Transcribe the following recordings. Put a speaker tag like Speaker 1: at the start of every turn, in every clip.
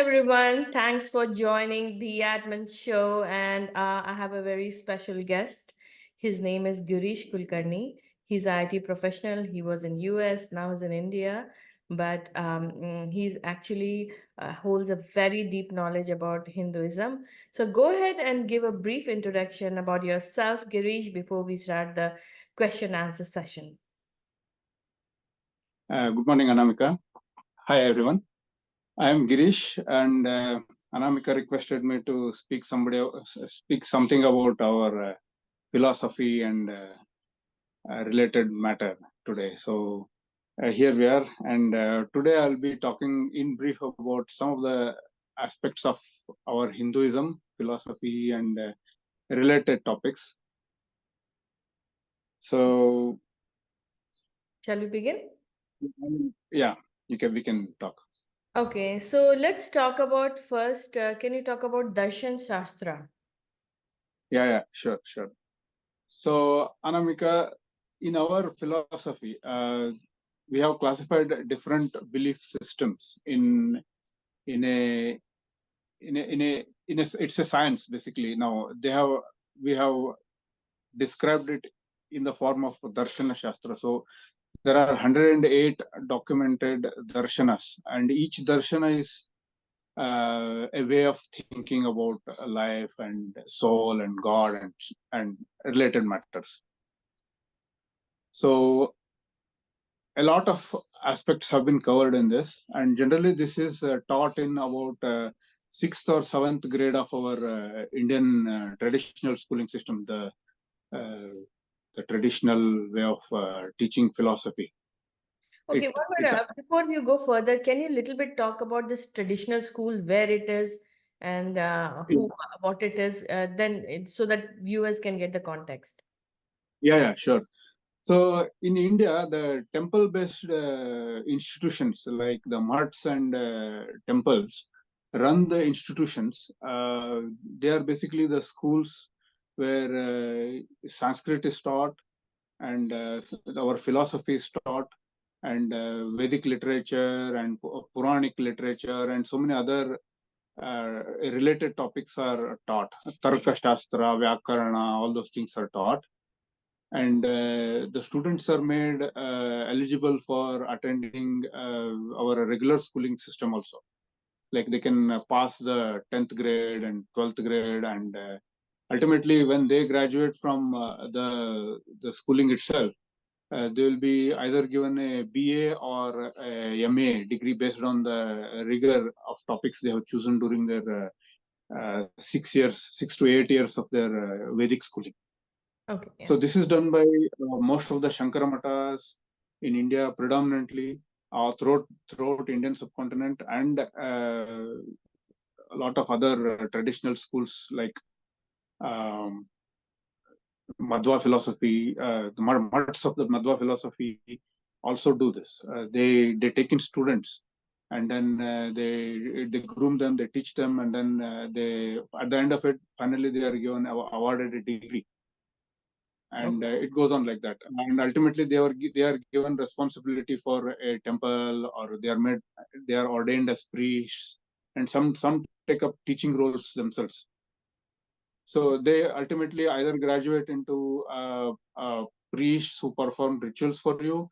Speaker 1: everyone. Thanks for joining the Admin Show. And I have a very special guest. His name is Girish Kulkarni. He's an IT professional. He was in US, now he's in India. But he's actually holds a very deep knowledge about Hinduism. So go ahead and give a brief introduction about yourself, Girish, before we start the question answer session.
Speaker 2: Good morning, Anamika. Hi, everyone. I am Girish, and Anamika requested me to speak something about our philosophy and related matter today. So here we are, and today I'll be talking in brief about some of the aspects of our Hinduism philosophy and related topics. So,
Speaker 1: Shall we begin?
Speaker 2: yeah, we can talk.
Speaker 1: Okay, so let's talk about first. Can you talk about Darshan Shastra?
Speaker 2: Yeah, sure. So, Anamika, in our philosophy, we have classified different belief systems in a it's a science basically. Now we have described it in the form of Darshana Shastra. So there are 108 documented darshanas, and each darshana is a way of thinking about life and soul and God and related matters. So a lot of aspects have been covered in this, and generally this is taught in about sixth or seventh grade of our Indian traditional schooling system, the traditional way of teaching philosophy.
Speaker 1: Okay,
Speaker 2: It, it
Speaker 1: before you go further, can you little bit talk about this traditional school, where it is, and what it is, so that viewers can get the context.
Speaker 2: yeah, sure. So in India, the temple-based institutions like the mats and temples run the institutions. They are basically the schools where Sanskrit is taught and our philosophy is taught, and Vedic literature and Puranic literature and so many other related topics are taught. Tarka Shastra, Vyakarana, all those things are taught, and the students are made eligible for attending our regular schooling system also. Like they can pass the 10th grade and 12th grade, and ultimately when they graduate from the schooling itself, they will be either given a BA or a MA degree based on the rigor of topics they have chosen during their 6 to 8 years of their Vedic schooling.
Speaker 1: Okay. Yeah.
Speaker 2: So this is done by most of the Shankara Matas in India, predominantly throughout Indian subcontinent, and a lot of other traditional schools like um, Madhva philosophy. The mutts of the Madhva philosophy also do this. They take in students, and then they groom them, they teach them, and then they at the end of it, finally they are given awarded a degree. And it goes on like that, and ultimately they are given responsibility for a temple, or they are ordained as priests, and some take up teaching roles themselves. So they ultimately either graduate into priests who perform rituals for you,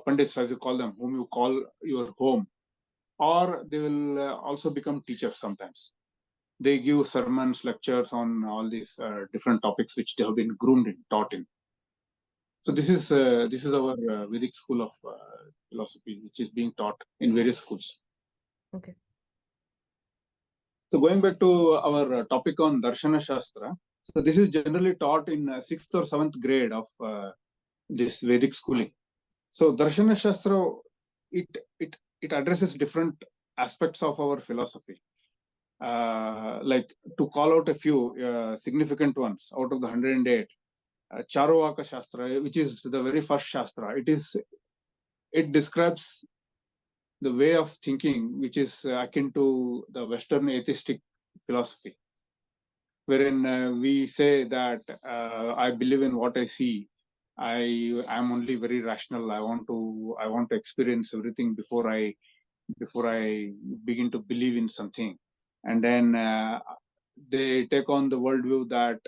Speaker 2: pandits as you call them, whom you call your home, or they will also become teachers sometimes. They give sermons, lectures on all these different topics which they have been groomed in, taught in. So this is our Vedic school of philosophy, which is being taught in various schools.
Speaker 1: Okay.
Speaker 2: So going back to our topic on Darshana Shastra, so this is generally taught in sixth or seventh grade of this Vedic schooling. So Darshana Shastra, it addresses different aspects of our philosophy. Like to call out a few significant ones out of the 108. Charvaka Shastra, which is the very first Shastra, it describes the way of thinking which is akin to the Western atheistic philosophy, wherein we say that I believe in what I see. I am only very rational. I want to experience everything before I before I begin to believe in something. And then they take on the worldview that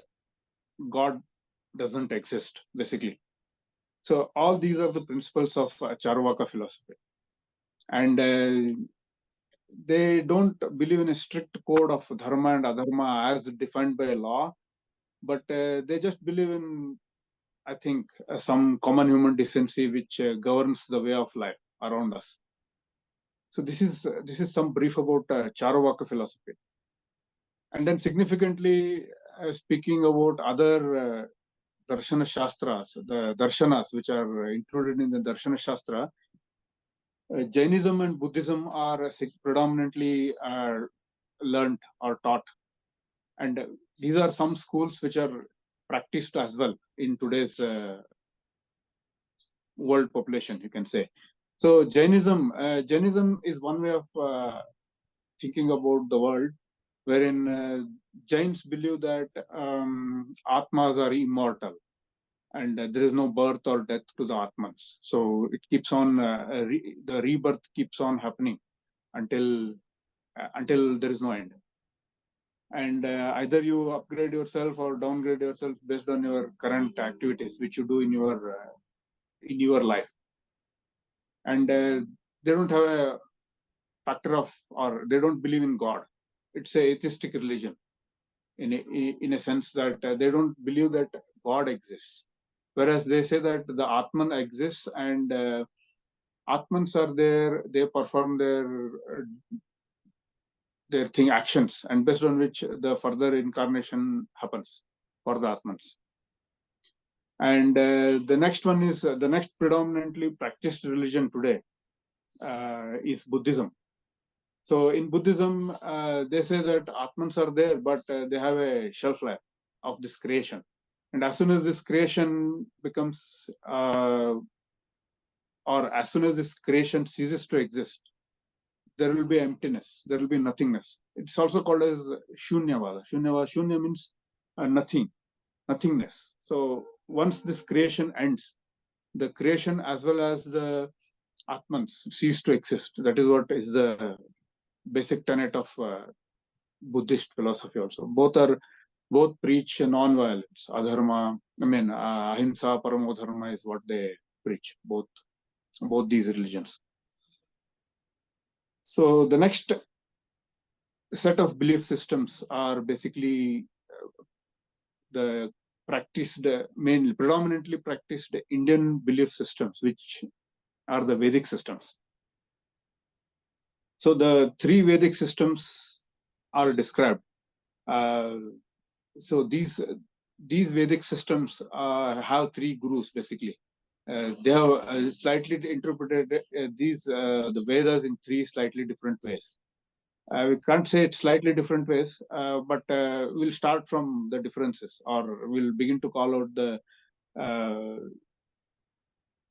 Speaker 2: God doesn't exist, basically. So all these are the principles of Charvaka philosophy. And they don't believe in a strict code of dharma and adharma as defined by law, but they just believe in, I think, some common human decency which governs the way of life around us. So this is some brief about Charvaka philosophy. And then significantly, speaking about other Darshana Shastras, the Darshanas which are included in the Darshana Shastra, Jainism and Buddhism are predominantly learned or taught. And these are some schools which are practiced as well in today's world population, you can say. So Jainism is one way of thinking about the world, wherein Jains believe that Atmas are immortal and there is no birth or death to the Atmans. So it keeps on, the rebirth keeps on happening until there is no end. And either you upgrade yourself or downgrade yourself based on your current activities which you do in your life. And they don't have a factor of, or they don't believe in God. It's a atheistic religion in a sense that they don't believe that God exists, whereas they say that the Atman exists and Atmans are there, they perform their thing actions, and based on which the further incarnation happens for the Atmans. And the next one is the next predominantly practiced religion today is Buddhism. So in Buddhism, they say that Atmans are there, but they have a shelf life of this creation. And as soon as this creation becomes, or as soon as this creation ceases to exist, there will be emptiness, there will be nothingness. It's also called as Shunyavada. Shunya means nothing, nothingness. So once this creation ends, the creation as well as the Atmans cease to exist. That is what is the basic tenet of Buddhist philosophy also. Both preach non-violence, adharma. I mean, ahimsa, paramo dharma is what they preach. Both these religions. So the next set of belief systems are basically the predominantly practiced Indian belief systems, which are the Vedic systems. So the three Vedic systems are described. So these Vedic systems have three gurus basically. They have slightly interpreted the Vedas in three slightly different ways. We can't say it slightly different ways, but we'll start from the differences, or we'll begin to call out the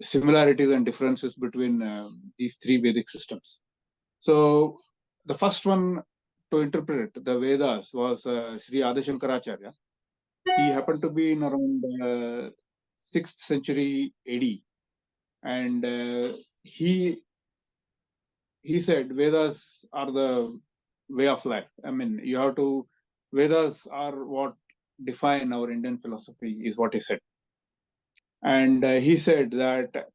Speaker 2: similarities and differences between these three Vedic systems. So the first one to interpret the Vedas was Sri Adishankaracharya. He happened to be in around 6th century AD, and he said Vedas are the way of life. I mean, Vedas are what define our Indian philosophy, is what he said. And he said that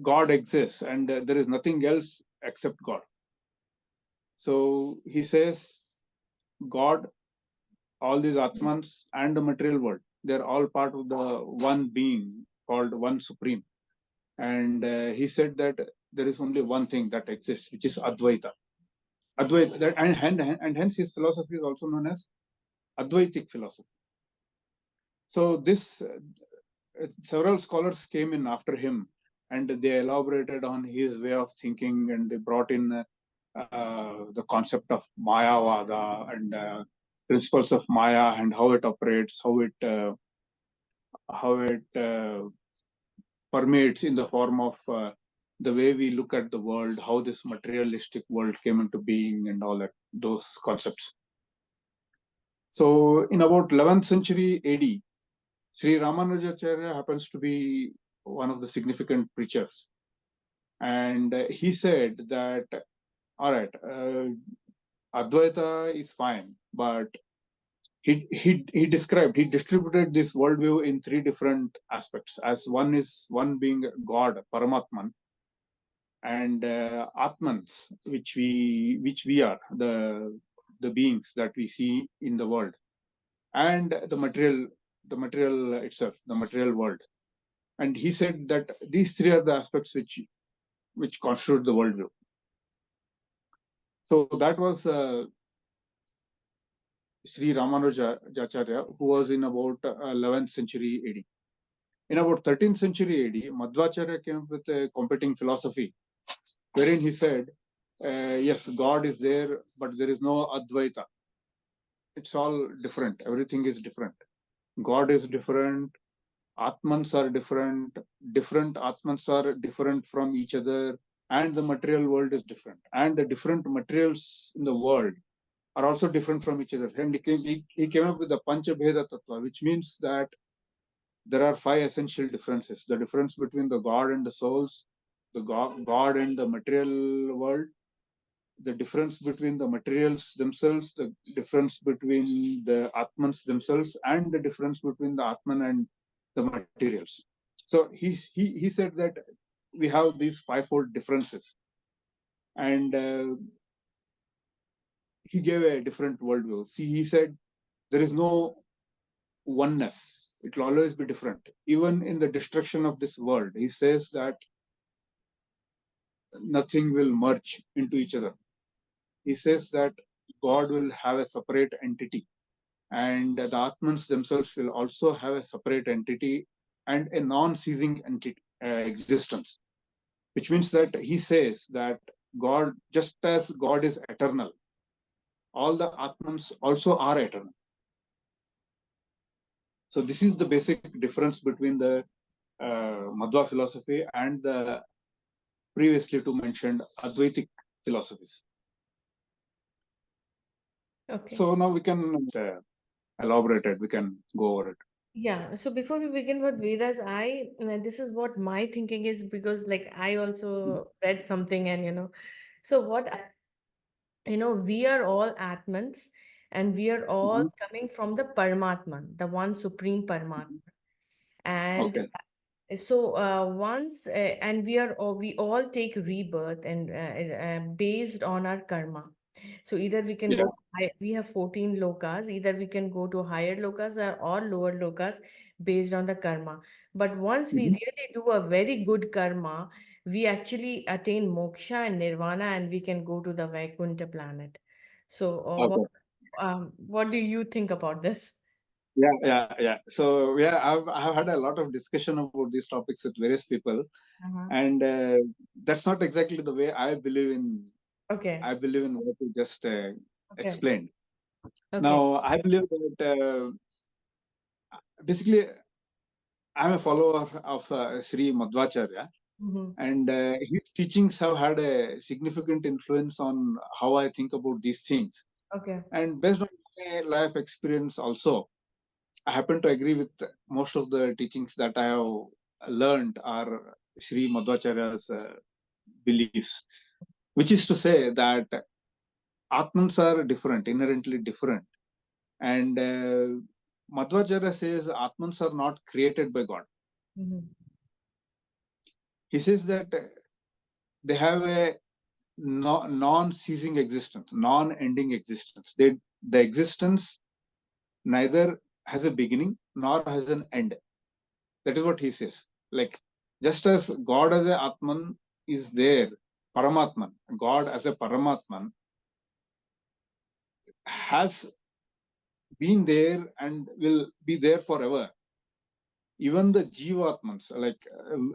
Speaker 2: God exists and there is nothing else except God. So he says God, all these Atmans and the material world, they're all part of the one being called One Supreme. And he said that there is only one thing that exists, which is Advaita. Advaita, and hence his philosophy is also known as Advaitic philosophy. So this several scholars came in after him, and they elaborated on his way of thinking, and they brought in the concept of Mayavada and principles of Maya and how it operates, how it permeates in the form of the way we look at the world, how this materialistic world came into being, and all that, those concepts. So in about 11th century AD, Sri Ramanujacharya happens to be one of the significant preachers. And he said that, all right, Advaita is fine, but he described, he distributed this worldview in three different aspects. As one being God, Paramatman, and Atmans, which we are, the beings that we see in the world, and the material itself, the material world. And he said that these three are the aspects which constitute the worldview. So that was Sri Ramanujacharya, who was in about 11th century AD. In about 13th century AD, Madhvacharya came up with a competing philosophy, wherein he said, yes, God is there, but there is no Advaita. It's all different. Everything is different. God is different. Atmans are different. Different Atmans are different from each other. And the material world is different. And the different materials in the world are also different from each other. And he came up with the Panchabheda Tattva, which means that there are five essential differences: the difference between the God and the souls, the God and the material world, the difference between the materials themselves, the difference between the Atmans themselves, and the difference between the Atman and the materials. So he said that we have these fivefold differences, and he gave a different worldview. See, he said there is no oneness. It will always be different. Even in the destruction of this world, he says that nothing will merge into each other. He says that God will have a separate entity, and the Atmans themselves will also have a separate entity and a non-ceasing entity, existence. Which means that he says that God, just as God is eternal, all the Atmans also are eternal. So this is the basic difference between the Madhva philosophy and the previously to mentioned Advaitic philosophies.
Speaker 1: Okay.
Speaker 2: So now we can elaborate it. We can go over it.
Speaker 1: Yeah, so before we begin with Vedas, this is what my thinking is, because like I also read something, and so what we are all Atmans, and we are all
Speaker 2: Mhm.
Speaker 1: coming from the Paramatman, the one supreme Paramatma. And
Speaker 2: Okay.
Speaker 1: so once and we all take rebirth, and based on our karma. So either we can
Speaker 2: Yeah.
Speaker 1: go we have 14 lokas, either we can go to higher lokas or lower lokas based on the karma. But once we
Speaker 2: Mhm.
Speaker 1: really do a very good karma, we actually attain moksha and nirvana, and we can go to the Vaikuntha planet. So
Speaker 2: Okay.
Speaker 1: what do you think about this?
Speaker 2: Yeah. So yeah, I've had a lot of discussion about these topics with various people,
Speaker 1: Uh-huh.
Speaker 2: and that's not exactly the way I believe in.
Speaker 1: Okay.
Speaker 2: I believe in what you just
Speaker 1: Okay.
Speaker 2: explained.
Speaker 1: Okay.
Speaker 2: Now I believe that basically I'm a follower of Sri Madhvacharya,
Speaker 1: Mm-hmm.
Speaker 2: and his teachings have had a significant influence on how I think about these things.
Speaker 1: Okay.
Speaker 2: And based on my life experience, also, I happen to agree with most of the teachings that I have learned are Sri Madhvacharya's beliefs, which is to say that Atmans are different, inherently different. And Madhvacharya says Atmans are not created by God.
Speaker 1: Mm-hmm.
Speaker 2: He says that they have a non-ceasing existence, non-ending existence. The existence neither has a beginning nor has an end. That is what he says. Like, just as God as a Atman is there, Paramatman, God as a Paramatman has been there and will be there forever. Even the Jivatmans, like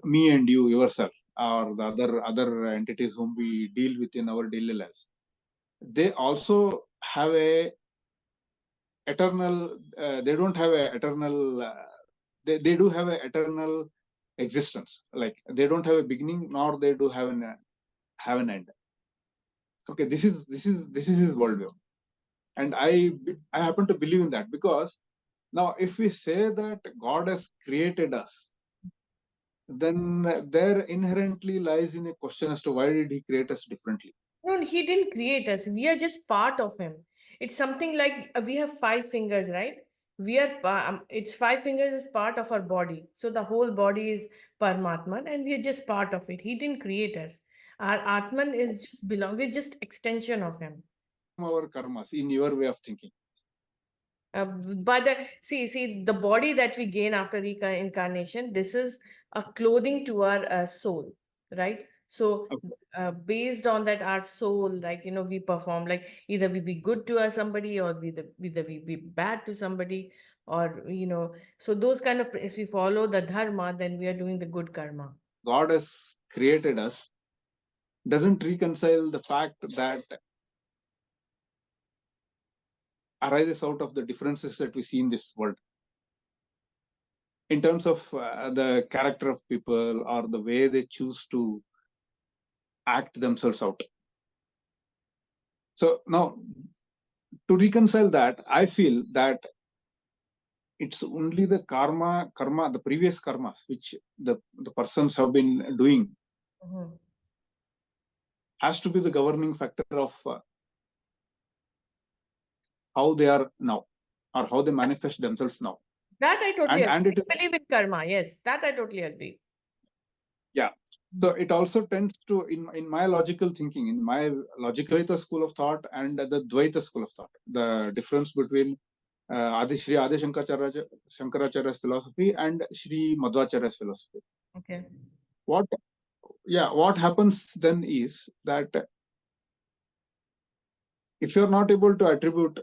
Speaker 2: me and you, yourself, or the other entities whom we deal with in our daily lives, they also have a eternal. They don't have a eternal. They do have a eternal existence. Like they don't have a beginning, nor they do have an end. Okay, this is his worldview, and I happen to believe in that, because now if we say that God has created us, then there inherently lies in a question as to why did he create us differently.
Speaker 1: No, he didn't create us. We are just part of him. It's something like we have five fingers, right? It's five fingers is part of our body. So the whole body is Paramatman and we are just part of it. He didn't create us. Our Atman is just belong. We're just extension of him.
Speaker 2: Our karmas, in your way of thinking.
Speaker 1: But see the body that we gain after reincarnation, this is a clothing to our soul, right? So
Speaker 2: Okay.
Speaker 1: based on that, our soul, like we perform like either we be good to somebody or either we be bad to somebody, or so those kind of if we follow the dharma, then we are doing the good karma.
Speaker 2: God has created us doesn't reconcile the fact that arises out of the differences that we see in this world in terms of the character of people or the way they choose to act themselves out. So now, to reconcile that, I feel that it's only the karma, the previous karmas, which the persons have been doing,
Speaker 1: Mhm.
Speaker 2: has to be the governing factor of how they are now or how they manifest themselves now.
Speaker 1: That I totally
Speaker 2: And
Speaker 1: agree.
Speaker 2: it is,
Speaker 1: I believe in karma. Yes, that I totally agree.
Speaker 2: yeah. So it also tends to, in my logical thinking, in my logical school of thought and the Dvaita school of thought, the difference between Sri Adi Shankaracharya's philosophy and Sri Madhvacharya's philosophy.
Speaker 1: Okay.
Speaker 2: What, what happens then is that if you're not able to attribute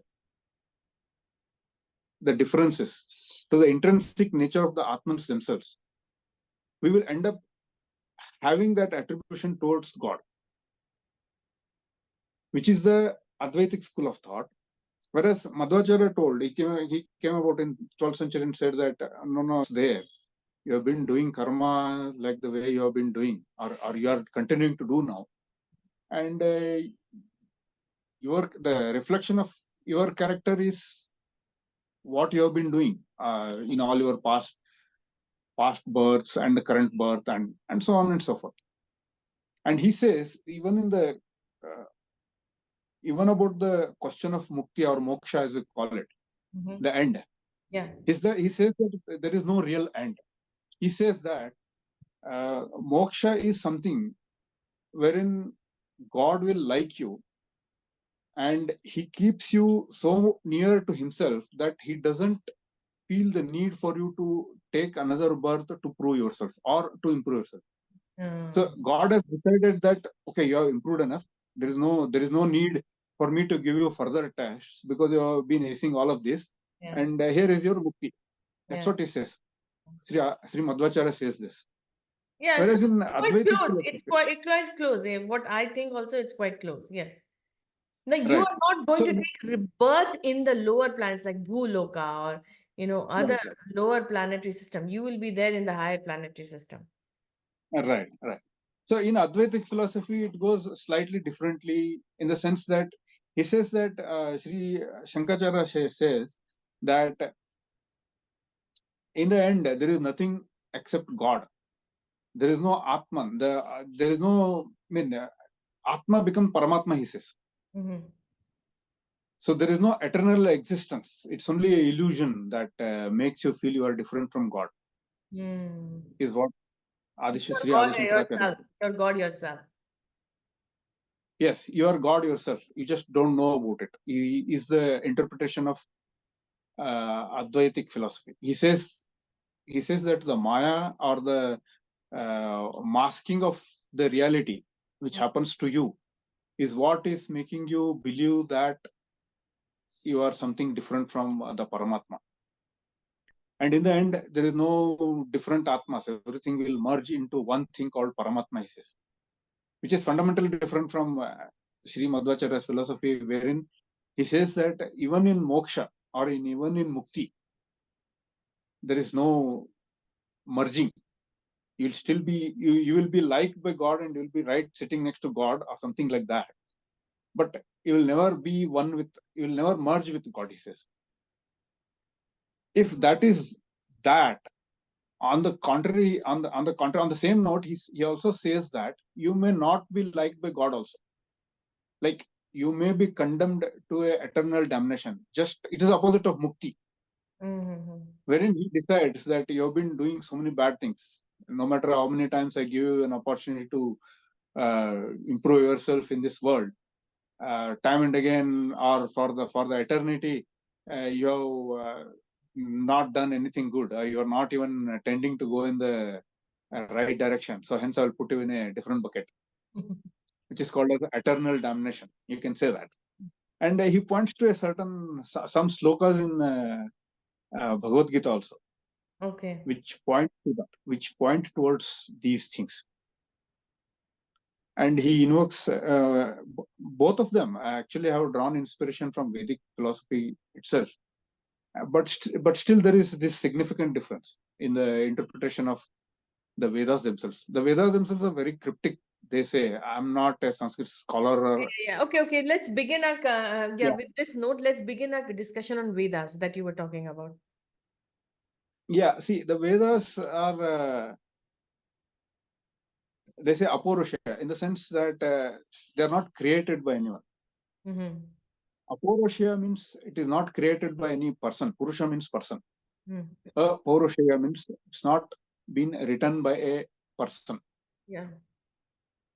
Speaker 2: the differences to the intrinsic nature of the Atmans themselves, we will end up having that attribution towards God, which is the Advaitic school of thought. Whereas Madhvacharya told, he came about in 12th century and said that, no, there, you have been doing karma like the way you have been doing, or you are continuing to do now. And the reflection of your character is what you have been doing in all your past births and the current birth and so on and so forth. And he says uh, even about the question of mukti or moksha as we call it,
Speaker 1: Mhm.
Speaker 2: the end,
Speaker 1: Yeah.
Speaker 2: he says that there is no real end. He says that moksha is something wherein God will like you and he keeps you so near to himself that he doesn't feel the need for you to take another birth to prove yourself or to improve yourself. So
Speaker 1: Mm.
Speaker 2: God has decided that, okay, you have improved enough. There is no need for me to give you further tests because you have been acing all of this.
Speaker 1: Yeah.
Speaker 2: And here is your mukti. That's
Speaker 1: Yeah.
Speaker 2: what he says. Sri Madhvacharya says this.
Speaker 1: Yeah, so
Speaker 2: Whereas in
Speaker 1: quite
Speaker 2: Advaitic
Speaker 1: close.
Speaker 2: philosophy,
Speaker 1: It's quite close. What I think also it's quite close. Yes. Now you
Speaker 2: right.
Speaker 1: are not going
Speaker 2: So,
Speaker 1: to take rebirth in the lower planets like Bhuloka or other
Speaker 2: right,
Speaker 1: lower planetary system. You will be there in the higher planetary system.
Speaker 2: right. So in Advaitic philosophy, it goes slightly differently in the sense that he says that Sri Shankaracharya says that in the end, there is nothing except God. There is no Atman. There is no, Atma become Paramatma, he says.
Speaker 1: Mm-hmm.
Speaker 2: So there is no eternal existence. It's only an illusion that makes you feel you are different from God,
Speaker 1: Mm.
Speaker 2: is what
Speaker 1: You're
Speaker 2: Sri
Speaker 1: God
Speaker 2: Adi Shankaracharya.
Speaker 1: yourself. You're God yourself.
Speaker 2: Yes, you are God yourself. You just don't know about it. Is the interpretation of Advaitic philosophy. He says that the Maya or the masking of the reality which happens to you is what is making you believe that you are something different from the Paramatma. And in the end, there is no different Atmas. Everything will merge into one thing called Paramatma, he says, which is fundamentally different from Sri Madhvacharya's philosophy, wherein he says that even in moksha or even in mukti, there is no merging. You'll still be, you will be liked by God and you'll be right sitting next to God or something like that. But you will never be one with, you will never merge with God, he says. If that is that, On the contrary, on the same note, he also says that you may not be liked by God also. Like you may be condemned to a eternal damnation. Just it is opposite of mukti,
Speaker 1: Mm-hmm.
Speaker 2: wherein he decides that you have been doing so many bad things. No matter how many times I give you an opportunity to improve yourself in this world, time and again, or for the eternity, you have not done anything good. You are not even tending to go in the right direction. So hence, I will put you in a different bucket, which is called as eternal damnation. You can say that. And he points to a certain some slokas in Bhagavad Gita also,
Speaker 1: Okay.
Speaker 2: which point to that, which point towards these things. And he invokes both of them. Actually, have drawn inspiration from Vedic philosophy itself. But still, there is this significant difference in the interpretation of the Vedas themselves. The Vedas themselves are very cryptic. They say, "I'm not a Sanskrit scholar," or
Speaker 1: Yeah. Okay. Okay. Let's begin our yeah.
Speaker 2: yeah,
Speaker 1: With this note, let's begin our discussion on Vedas that you were talking about.
Speaker 2: yeah. See, the Vedas are they say apurusha in the sense that they are not created by anyone.
Speaker 1: Mm-hmm.
Speaker 2: Apurusha means it is not created by any person. Purusha means person.
Speaker 1: Mm.
Speaker 2: Apurusha means it's not been written by a person.
Speaker 1: Yeah.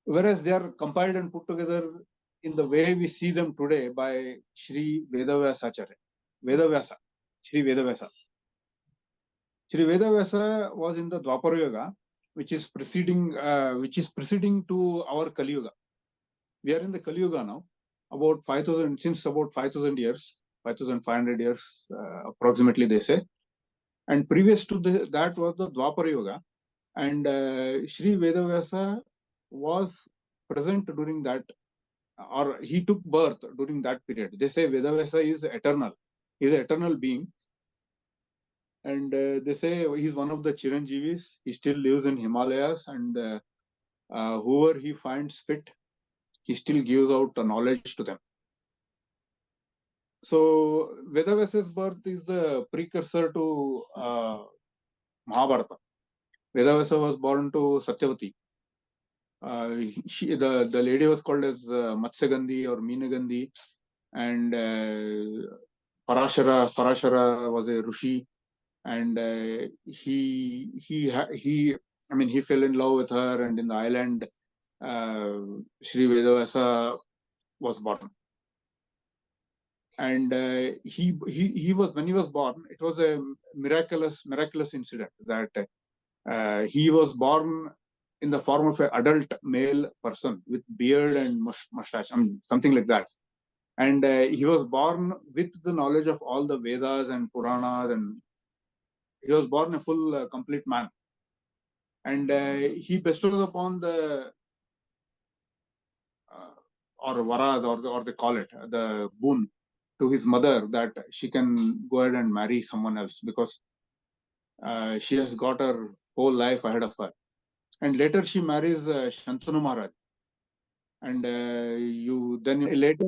Speaker 2: Whereas they are compiled and put together in the way we see them today by Sri Vedavyasacharya. Vedavyasa. Sri Vedavyasa. Sri Vedavyasa was in the Dwapara Yuga, which is preceding to our Kali Yuga. We are in the Kali Yuga now, about 5,000, since about 5,000 years, 5,500 years approximately, they say. And previous to that was the Dwapara Yuga. And Sri Vedavyasa was present during that, or he took birth during that period. They say Vedavyasa is eternal. He's an eternal being. And they say he's one of the Chiranjeevis. He still lives in Himalayas, and whoever he finds fit, he still gives out knowledge to them. So Vedavyasa's birth is the precursor to Mahabharata. Vedavyasa was born to Satyavati. The lady was called as Matsyagandhi or Meenagandhi, and Parashara was a Rishi, and he I mean he fell in love with her, and in the island Sri Vedavyasa was born. And he was, when he was born, it was a miraculous incident that he was born in the form of an adult male person with beard and mustache, I mean, something like that. And he was born with the knowledge of all the Vedas and Puranas, and he was born a full, complete man. And he bestows upon the or varad, or they call it the boon to his mother, that she can go ahead and marry someone else, because she has got her whole life ahead of her. And later she marries Shantanu Maharaj, and later,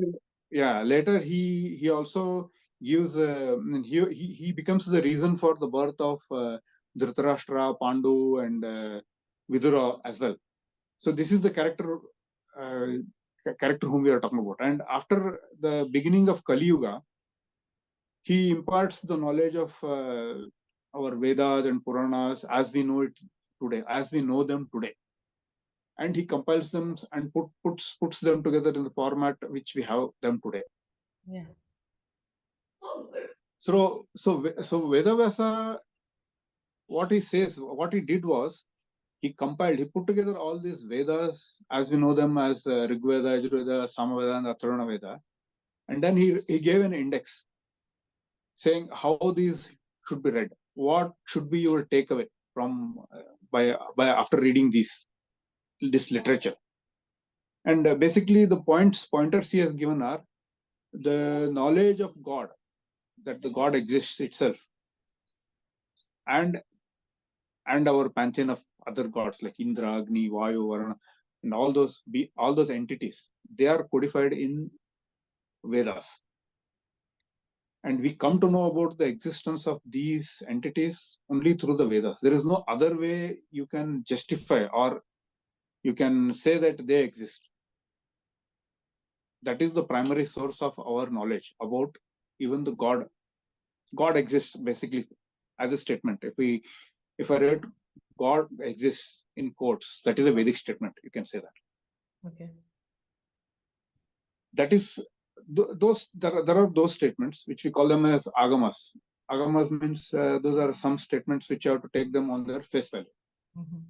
Speaker 2: yeah, later he also gives he becomes the reason for the birth of Dhritarashtra, Pandu, and Vidura as well. So this is the uh, character whom we are talking about. And after the beginning of Kali Yuga, he imparts the knowledge of our Vedas and Puranas as we know it today, as we know them today, and he compiles them and puts them together in the format which we have them today.
Speaker 1: Yeah.
Speaker 2: So Vedavyasa, what he says, what he did was he put together all these Vedas as we know them as Rig Veda, Yajurveda, Samaveda, and Atharvana Veda, and then he gave an index saying how these should be read. What should be your takeaway from by after reading this literature? And basically, the pointers he has given are the knowledge of God, that the God exists itself, and our pantheon of other gods like Indra, Agni, Vayu, Varuna, and all those entities. They are codified in Vedas, And we come to know about the existence of these entities only through the Vedas. There is no other way you can justify or you can say that they exist. That is the primary source of our knowledge about even the God. God exists basically as a statement. If I read God exists in quotes, that is a Vedic statement. You can say that.
Speaker 1: Okay.
Speaker 2: That is those there are those statements which we call them as agamas. Agamas means those are some statements which you have to take them on their face value.
Speaker 1: Mm-hmm.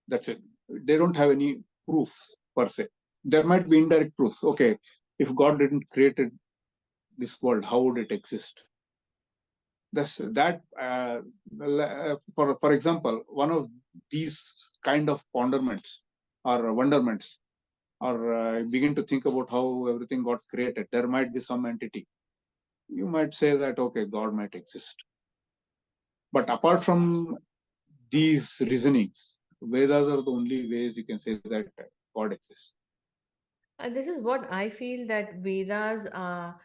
Speaker 2: That's it. They don't have any proofs per se. There might be indirect proofs. Okay, if God didn't create this world, how would it exist? That's that. For example, one of these kind of ponderments or wonderments, or begin to think about how everything got created. There might be some entity. You might say that okay, God might exist. But apart from these reasonings, Vedas are the only ways you can say that God exists.
Speaker 1: And this is what I feel, that Vedas are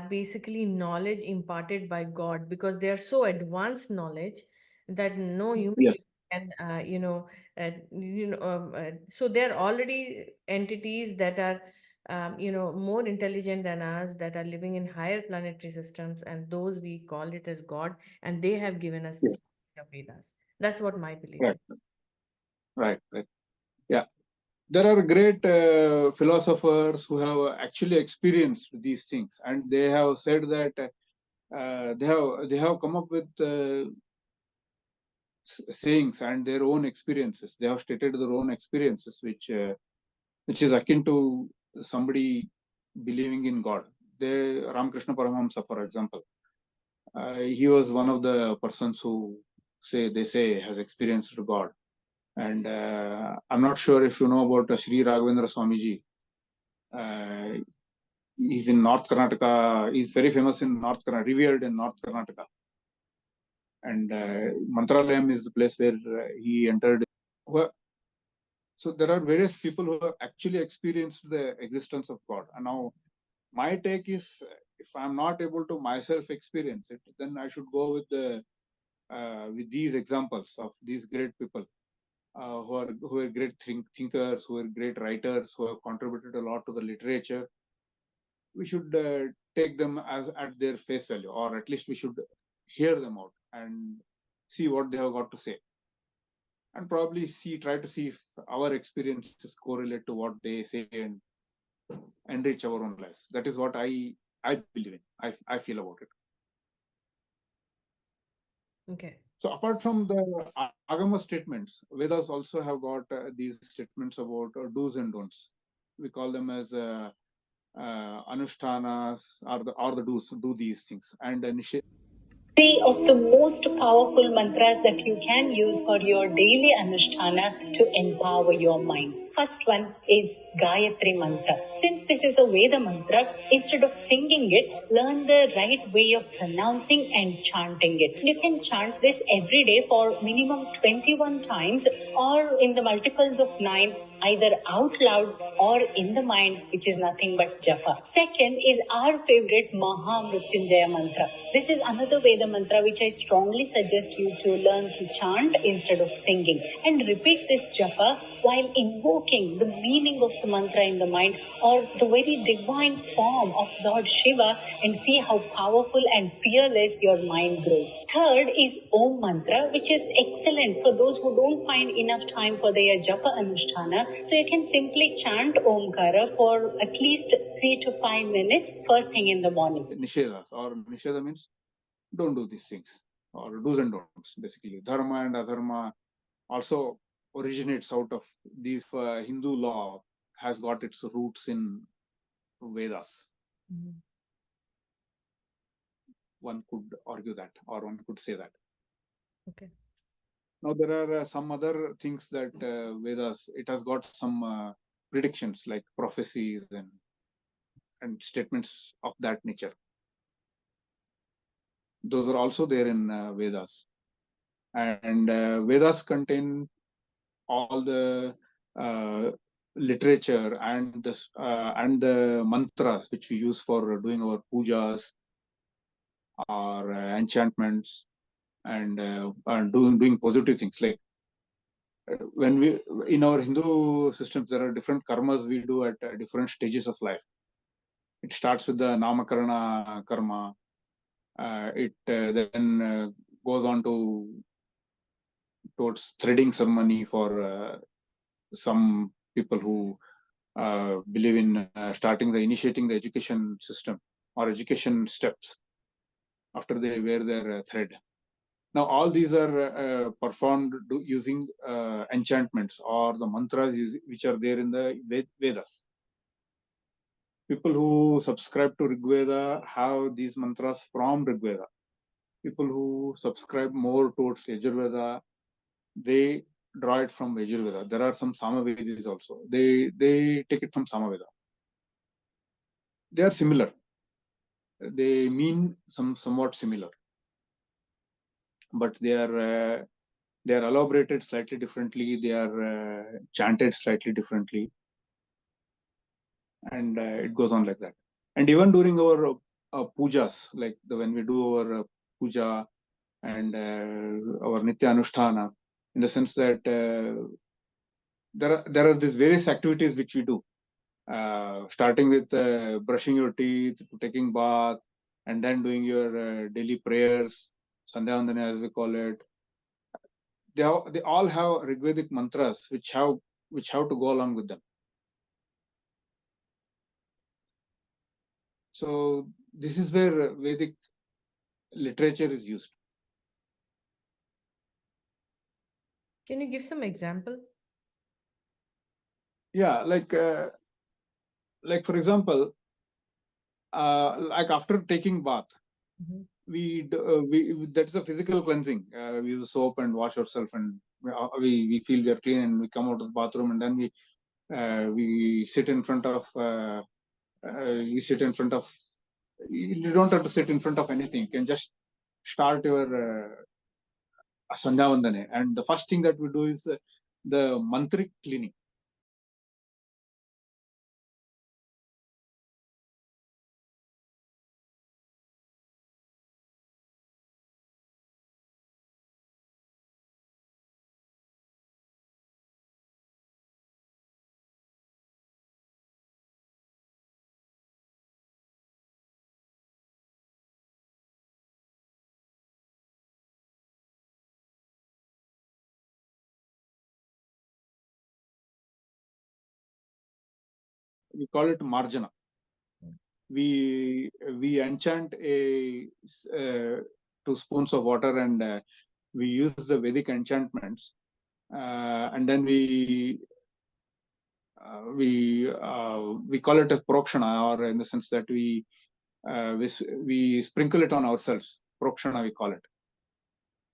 Speaker 1: basically knowledge imparted by God, because they are so advanced knowledge that no human
Speaker 2: Yes.
Speaker 1: being can, so they're already entities that are, more intelligent than us, that are living in higher planetary systems, and those we call it as God, and they have given us this
Speaker 2: Yes.
Speaker 1: Vedas. That's what my belief is.
Speaker 2: Right. Right. Right. Yeah. There are great philosophers who have actually experienced these things, and they have said that they have come up with sayings and their own experiences. They have stated their own experiences, which is akin to somebody believing in God. Ramakrishna Paramahamsa, for example, he was one of the persons who they say has experienced God. And I'm not sure if you know about Sri Raghavendra Swamiji. Uh, he's in North Karnataka. He's very famous in North Karnataka, revered in North Karnataka. And Mantralayam is the place where he entered. So there are various people who have actually experienced the existence of God. And now my take is, if I'm not able to myself experience it, then I should go with these examples of these great people who are great thinkers, who are great writers, who have contributed a lot to the literature. We should take them as at their face value, or at least we should hear them out and see what they have got to say, and probably try to see if our experiences correlate to what they say and enrich our own lives. That is what I believe in. I feel about it.
Speaker 1: Okay.
Speaker 2: So apart from the Agama statements, Vedas also have got these statements about do's and don'ts. We call them as anushtanas, or the do's, do these things, and
Speaker 3: Three of the most powerful mantras that you can use for your daily anushtana to empower your mind. First one is Gayatri Mantra. Since this is a Veda mantra, instead of singing it, learn the right way of pronouncing and chanting it. You can chant this every day for minimum 21 times, or in the multiples of 9, either out loud or in the mind, which is nothing but japa. Second is our favorite Mahamrutyunjaya mantra. This is another Veda mantra which I strongly suggest you to learn to chant instead of singing, and repeat this japa while invoking the meaning of the mantra in the mind, or the very divine form of Lord Shiva, and see how powerful and fearless your mind grows. Third is Om mantra, which is excellent for those who don't find enough time for their japa anushtana. So you can simply chant Omkara for at least 3 to 5 minutes first thing in the morning.
Speaker 2: Nishedas, or Nisheda means don't do these things, or do's and don'ts. Basically, dharma and adharma also originates out of these. Hindu law has got its roots in Vedas.
Speaker 1: Mhm.
Speaker 2: One could argue that, or one could say that.
Speaker 1: Okay.
Speaker 2: Now there are some other things that Vedas, it has got some predictions like prophecies and statements of that nature. Those are also there in Vedas, and Vedas contain all the literature and the mantras which we use for doing our pujas or enchantments and doing positive things. Like when we in our Hindu systems, there are different karmas we do at different stages of life. It starts with the namakarana karma. It then goes on towards threading ceremony for some people who believe in initiating the education system or education steps after they wear their thread. Now, all these are performed using enchantments or the mantras which are there in the Vedas. People who subscribe to Rig Veda have these mantras from Rig Veda. People who subscribe more towards Yajurveda, they draw it from Yajurveda. There are some Samavedis also. They take it from Samaveda. They are similar. They mean somewhat similar, but they are elaborated slightly differently. They are chanted slightly differently, and it goes on like that. And even during our pujas, like when we do our puja and our nitya anusthana, in the sense that there are these various activities which we do, starting with brushing your teeth, taking bath, and then doing your daily prayers, Sandhyavandana as we call it. They all have Rigvedic mantras which have to go along with them. So this is where Vedic literature is used.
Speaker 1: Can you give some example?
Speaker 2: Yeah, like for example, like after taking bath,
Speaker 1: Mhm.
Speaker 2: we that's a physical cleansing. We use soap and wash ourselves, and we feel we are clean, and we come out of the bathroom, and then we sit in front of you don't have to sit in front of anything. You can just start your Sandhyavandane, and the first thing that we do is the mantric cleaning. We call it marjana. We enchant uh, 2 spoons of water, and we use the Vedic enchantments, and then we call it as prokshana, or in the sense that we sprinkle it on ourselves. Prokshana we call it.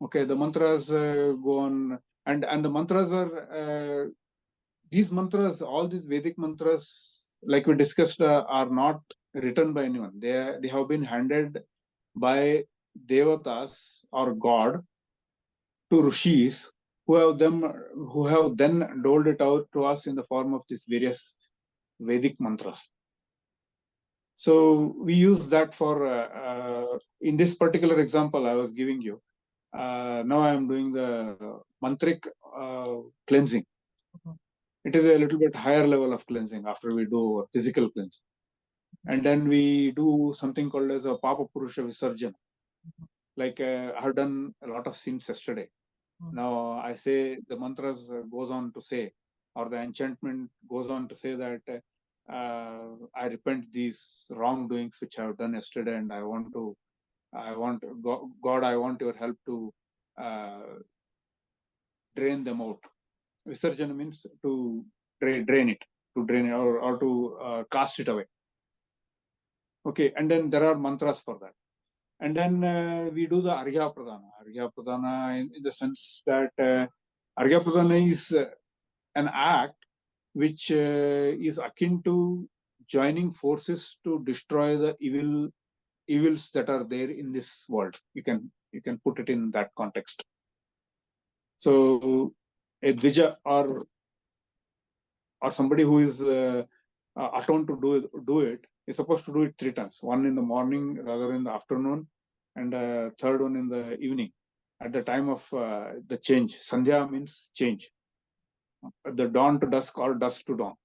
Speaker 2: Okay, the mantras go on, and the mantras are these mantras, all these Vedic mantras, like we discussed, are not written by anyone. They have been handed by devatas or God to rishis who have then doled it out to us in the form of these various Vedic mantras. So we use that for in this particular example I was giving you. Now I am doing the mantric cleansing. It is a little bit higher level of cleansing after we do a physical cleansing. And then we do something called as a Papa Purusha Visarjana. Like I have done a lot of sins yesterday. Now I say the mantras goes on to say, or the enchantment goes on to say that I repent these wrongdoings which I have done yesterday, and I want God, I want your help to drain them out. Visarjana means to drain it, or to cast it away. Okay, and then there are mantras for that. And then we do the Argya Pradhana. Argya Pradhana in the sense that Argya Pradhana is an act which is akin to joining forces to destroy the evils that are there in this world. You can put it in that context. So a Dvija, or or somebody who is attuned to do it is supposed to do it 3 times, one in the morning, rather in the afternoon, and third one in the evening, at the time of the change. Sandhya means change, the dawn to dusk or dusk to dawn.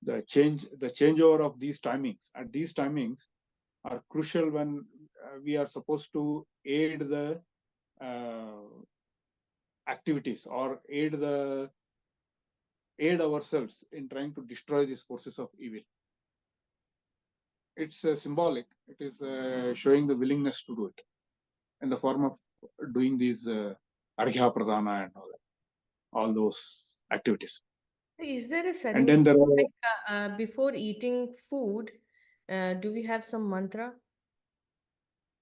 Speaker 2: The changeover of these timings, at these timings, are crucial when we are supposed to aid the uh, activities, or aid ourselves in trying to destroy these forces of evil. It's symbolic. It is showing the willingness to do it in the form of doing these Arghya Pradhana and all those activities.
Speaker 1: Is there a
Speaker 2: And
Speaker 1: ceremony
Speaker 2: then there are,
Speaker 1: like before eating food? Do we have some mantra?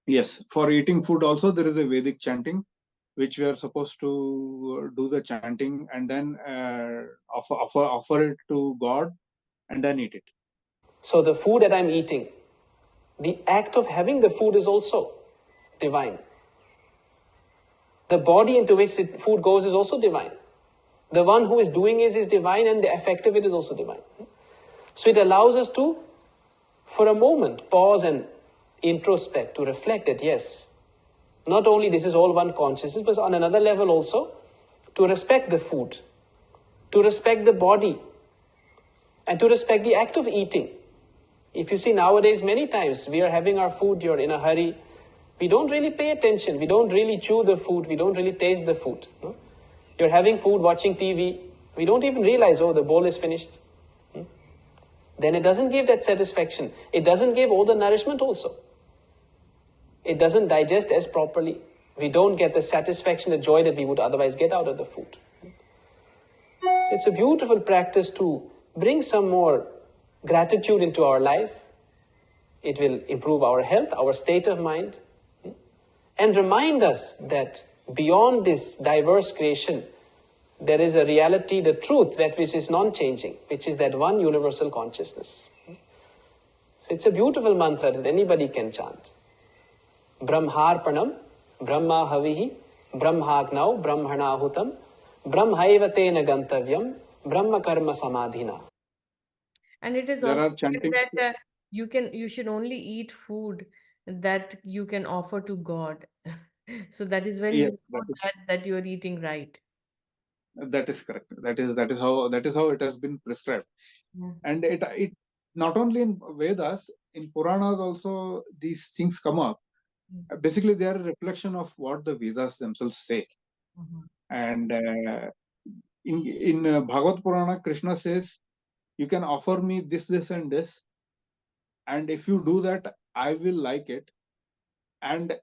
Speaker 2: yes, for eating food also there is a Vedic chanting, which we are supposed to do the chanting and then offer it to God and then eat it.
Speaker 4: So the food that I'm eating, the act of having the food is also divine. The body into which food goes is also divine. The one who is doing it is divine, and the effect of it is also divine. So it allows us to, for a moment, pause and introspect, to reflect that yes, not only this is all one consciousness, but on another level also, to respect the food, to respect the body, and to respect the act of eating. If you see nowadays, many times we are having our food, you're in a hurry, we don't really pay attention, we don't really chew the food, we don't really taste the food. No? You're having food, watching TV, we don't even realize, oh, the bowl is finished. Then it doesn't give that satisfaction. It doesn't give all the nourishment also. It doesn't digest as properly. We don't get the satisfaction, the joy that we would otherwise get out of the food. So it's a beautiful practice to bring some more gratitude into our life. It will improve our health, our state of mind, and remind us that beyond this diverse creation, there is a reality, the truth, that which is non-changing, which is that one universal consciousness. So it's a beautiful mantra that anybody can chant. Brahmarpanam, Brahma havihi, Brahmagnau, Brahmanahutam, Brahmaivatena gantavyam, Brahma karma samadhina.
Speaker 1: And it is
Speaker 2: There
Speaker 1: also
Speaker 2: are
Speaker 1: said
Speaker 2: chanting.
Speaker 1: that you should only eat food that you can offer to God. So that is when you
Speaker 2: Yes,
Speaker 1: know that you are eating right.
Speaker 2: that is correct. That is how it has been prescribed.
Speaker 1: Yeah.
Speaker 2: And it not only in Vedas, in Puranas also these things come up. Basically, they are a reflection of what the Vedas themselves say.
Speaker 1: Mhm.
Speaker 2: And in Bhagavad Purana, Krishna says, "You can offer me this, this, and this, and if you do that, I will like it. And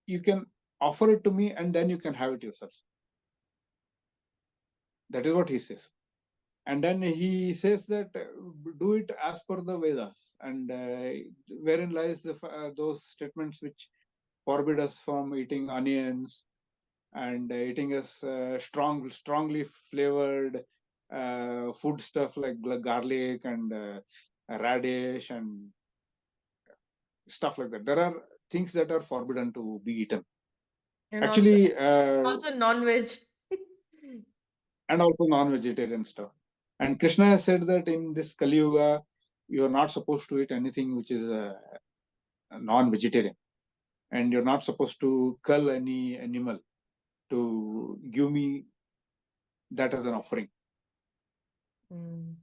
Speaker 2: you can offer it to me, and then you can have it yourself." That is what he says. And then he says that do it as per the Vedas, and wherein lies those statements which forbid us from eating onions and eating us strongly flavored food stuff like garlic and radish and stuff like that. There are things that are forbidden to be eaten.
Speaker 1: And
Speaker 2: Actually,
Speaker 1: also non-veg.
Speaker 2: and also non-vegetarian stuff. And Krishna has said that in this Kali Yuga, you are not supposed to eat anything which is non-vegetarian, and you're not supposed to cull any animal to give me that as an offering.
Speaker 1: Mm.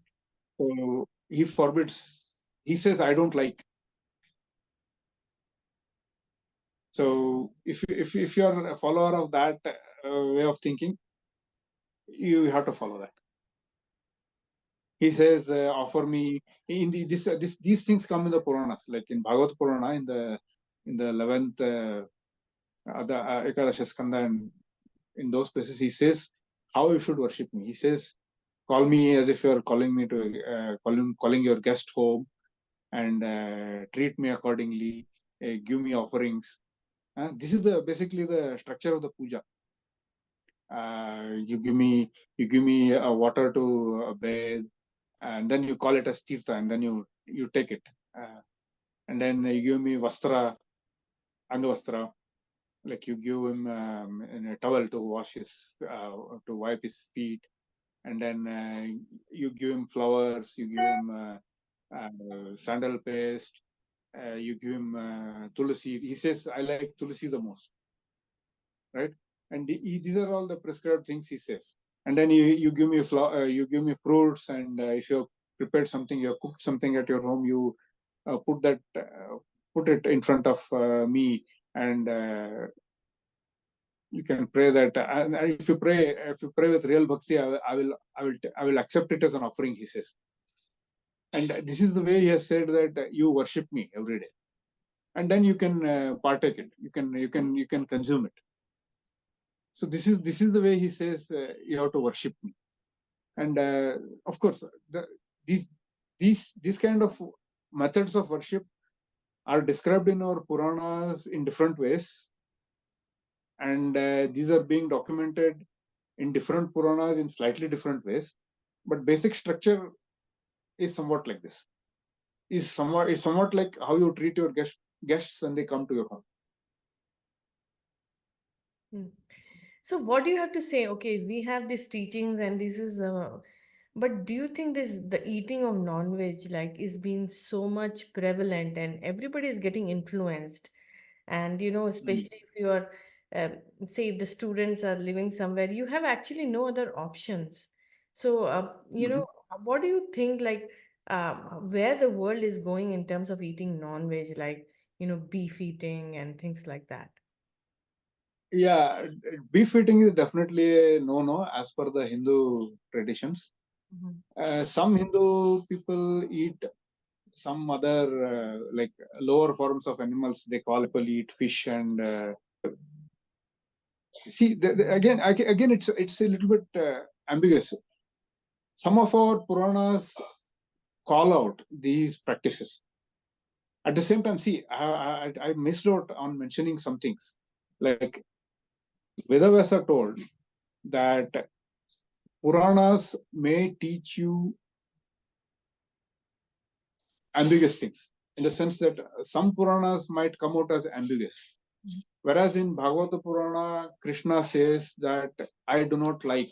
Speaker 2: So he forbids. He says, "I don't like." So if you are a follower of that way of thinking, you have to follow that. He says, "Offer me." In these things come in the Puranas, like in Bhagavad Purana, in the 11th Ekadashi Skanda, and in those places, he says how you should worship me. He says, "Call me as if you are calling me to calling your guest home, and treat me accordingly. Give me offerings." This is basically the structure of the puja. You give me water to bathe, and then you call it as tirtha, and then you take it, and then you give me vastra, angavastra, like you give him in a towel to wash his to wipe his feet, and then you give him flowers, you give him sandal paste, you give him tulsi. He says, I like tulsi the most, right? And these are all the prescribed things he says. And then you give me you give me fruits, and if you have prepared something, you have cooked something at your home, you put it in front of me, and you can pray that. And if you pray with real bhakti, I will accept it as an offering, he says. And this is the way he has said that you worship me every day, and then you can partake it. You can consume it. So this is the way he says you have to worship me. And of course, these kind of methods of worship are described in our Puranas in different ways, and these are being documented in different Puranas in slightly different ways. But basic structure is somewhat like this. Is somewhat like how you treat your guests when they come to your home.
Speaker 1: Hmm. So what do you have to say? Okay, we have these teachings and this is but do you think this the eating of non-veg like is being so much prevalent and everybody is getting influenced? And especially if you are uh, say if the students are living somewhere, you have actually no other options. So
Speaker 2: Mhm.
Speaker 1: what do you think like where the world is going in terms of eating non-veg, like beef eating and things like that?
Speaker 2: Yeah, beef eating is definitely a no-no as per the Hindu traditions.
Speaker 1: Mhm.
Speaker 2: Some Hindu people eat some other like lower forms of animals. They call people eat fish and see again it's a little bit ambiguous. Some of our Puranas call out these practices. At the same time, see, I missed out on mentioning some things. Like Vedavasa told that Puranas may teach you ambiguous things, in the sense that some Puranas might come out as ambiguous. Whereas in Bhagavata Purana, Krishna says that I do not like.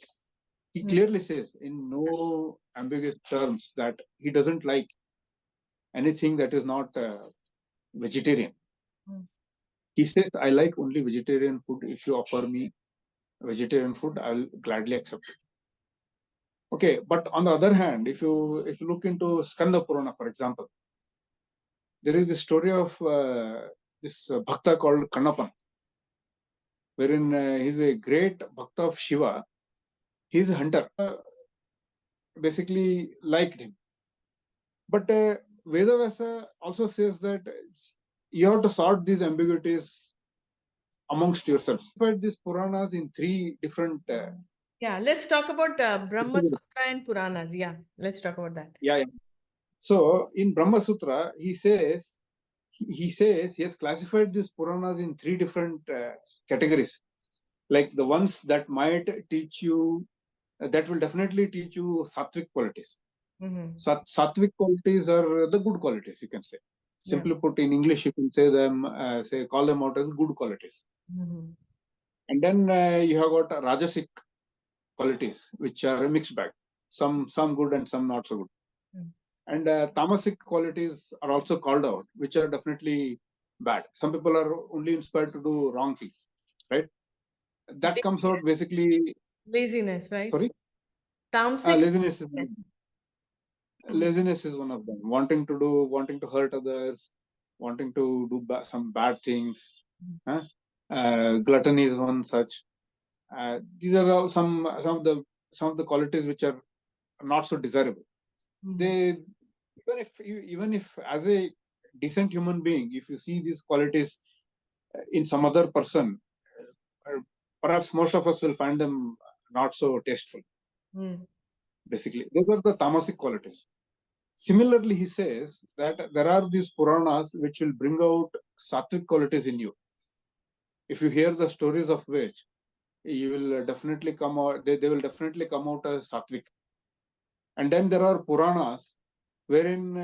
Speaker 2: He
Speaker 1: Mm,
Speaker 2: clearly says in no ambiguous terms that he doesn't like anything that is not vegetarian.
Speaker 1: mm,
Speaker 2: He says, I like only vegetarian food. If you offer me vegetarian food, I'll gladly accept it. Okay, but on the other hand, if you look into Skanda Purana, for example, there is the story of this bhakta called Kannapan, wherein he's a great bhakta of Shiva. He's a hunter. Basically liked him. But Vedavasa also says that you have to sort these ambiguities amongst yourselves. But these Puranas in three different
Speaker 1: yeah, let's talk about Brahma Sutra and Puranas. Yeah, let's talk about that.
Speaker 2: yeah. So in Brahma Sutra, he says he has classified these Puranas in three different categories. Like the ones that might teach you, that will definitely teach you sattvic qualities.
Speaker 1: Mm-hmm.
Speaker 2: Sattvic qualities are the good qualities, you can say.
Speaker 1: Yeah.
Speaker 2: Simply put, in English, you can say them, call them out as good qualities.
Speaker 1: Mm-hmm.
Speaker 2: And then you have got Rajasic qualities, which are a mixed bag. Some good and some not so good.
Speaker 1: Mm.
Speaker 2: And tamasic qualities are also called out, which are definitely bad. Some people are only inspired to do wrong things, right? That comes out basically.
Speaker 1: Laziness, right?
Speaker 2: Sorry,
Speaker 1: Tamasic.
Speaker 2: laziness is
Speaker 1: Laziness.
Speaker 2: laziness is one of them. Wanting to hurt others, wanting to do some bad things. Huh? Gluttony is one such. These are all some of the qualities which are not so desirable.
Speaker 1: Mm-hmm.
Speaker 2: They even if as a decent human being, if you see these qualities in some other person, uh, perhaps most of us will find them not so tasteful.
Speaker 1: Mm.
Speaker 2: Basically, those are the tamasic qualities. Similarly, he says that there are these Puranas which will bring out sattvic qualities in you. If you hear the stories of which, you will definitely come out. They will definitely come out as sattvic. And then there are Puranas wherein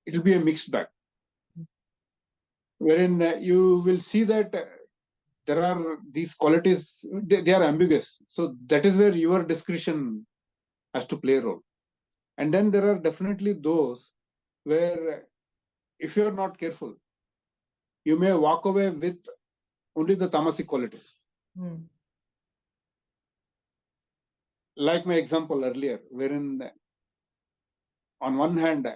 Speaker 2: it will be a mixed bag, wherein you will see that there are these qualities, they are ambiguous. So that is where your discretion has to play a role. And then there are definitely those where if you are not careful, you may walk away with only the tamasic qualities.
Speaker 1: Hmm.
Speaker 2: Like my example earlier, wherein on one hand,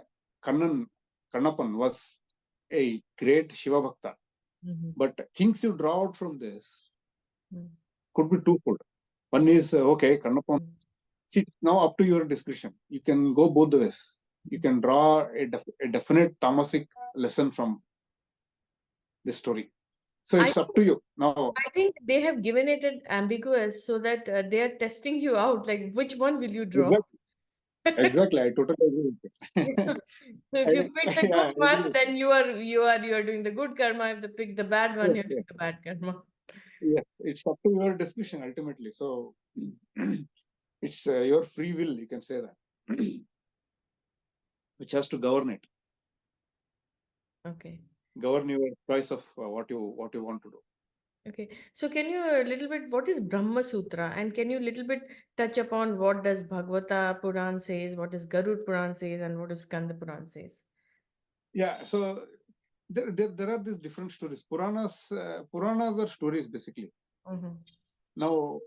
Speaker 2: Kannappan was a great Shiva Bhakta,
Speaker 1: Mhm.
Speaker 2: but things you draw out from this
Speaker 1: Mm.
Speaker 2: could be twofold. One is, okay, Kannappan,
Speaker 1: Mm.
Speaker 2: see, now up to your discretion. You can go both the ways. You can draw a definite tamasic lesson from this story. So
Speaker 1: I
Speaker 2: it's up to you. Now,
Speaker 1: I think they have given it an ambiguous so that they are testing you out. Like, which one will you draw?
Speaker 2: exactly, exactly, I totally agree with
Speaker 1: Yeah.
Speaker 2: it.
Speaker 1: So if you pick the
Speaker 2: Yeah, I
Speaker 1: good
Speaker 2: agree
Speaker 1: one,
Speaker 2: with
Speaker 1: then you are doing the good karma. If you pick the bad one,
Speaker 2: it.
Speaker 1: you're
Speaker 2: Yes,
Speaker 1: doing the bad karma.
Speaker 2: yes, it's up to your discretion ultimately. So it's your free will, you can say that, which has to govern it,
Speaker 1: Okay.
Speaker 2: govern your choice of what you want to do.
Speaker 1: Okay. So can you a little bit, what is Brahma Sutra? And can you little bit touch upon what does Bhagavata Puran says, what is Garud Puran says, and what is Skanda Puran says?
Speaker 2: Yeah, so there are these different stories. Puranas are stories basically.
Speaker 1: Mm-hmm.
Speaker 2: Now,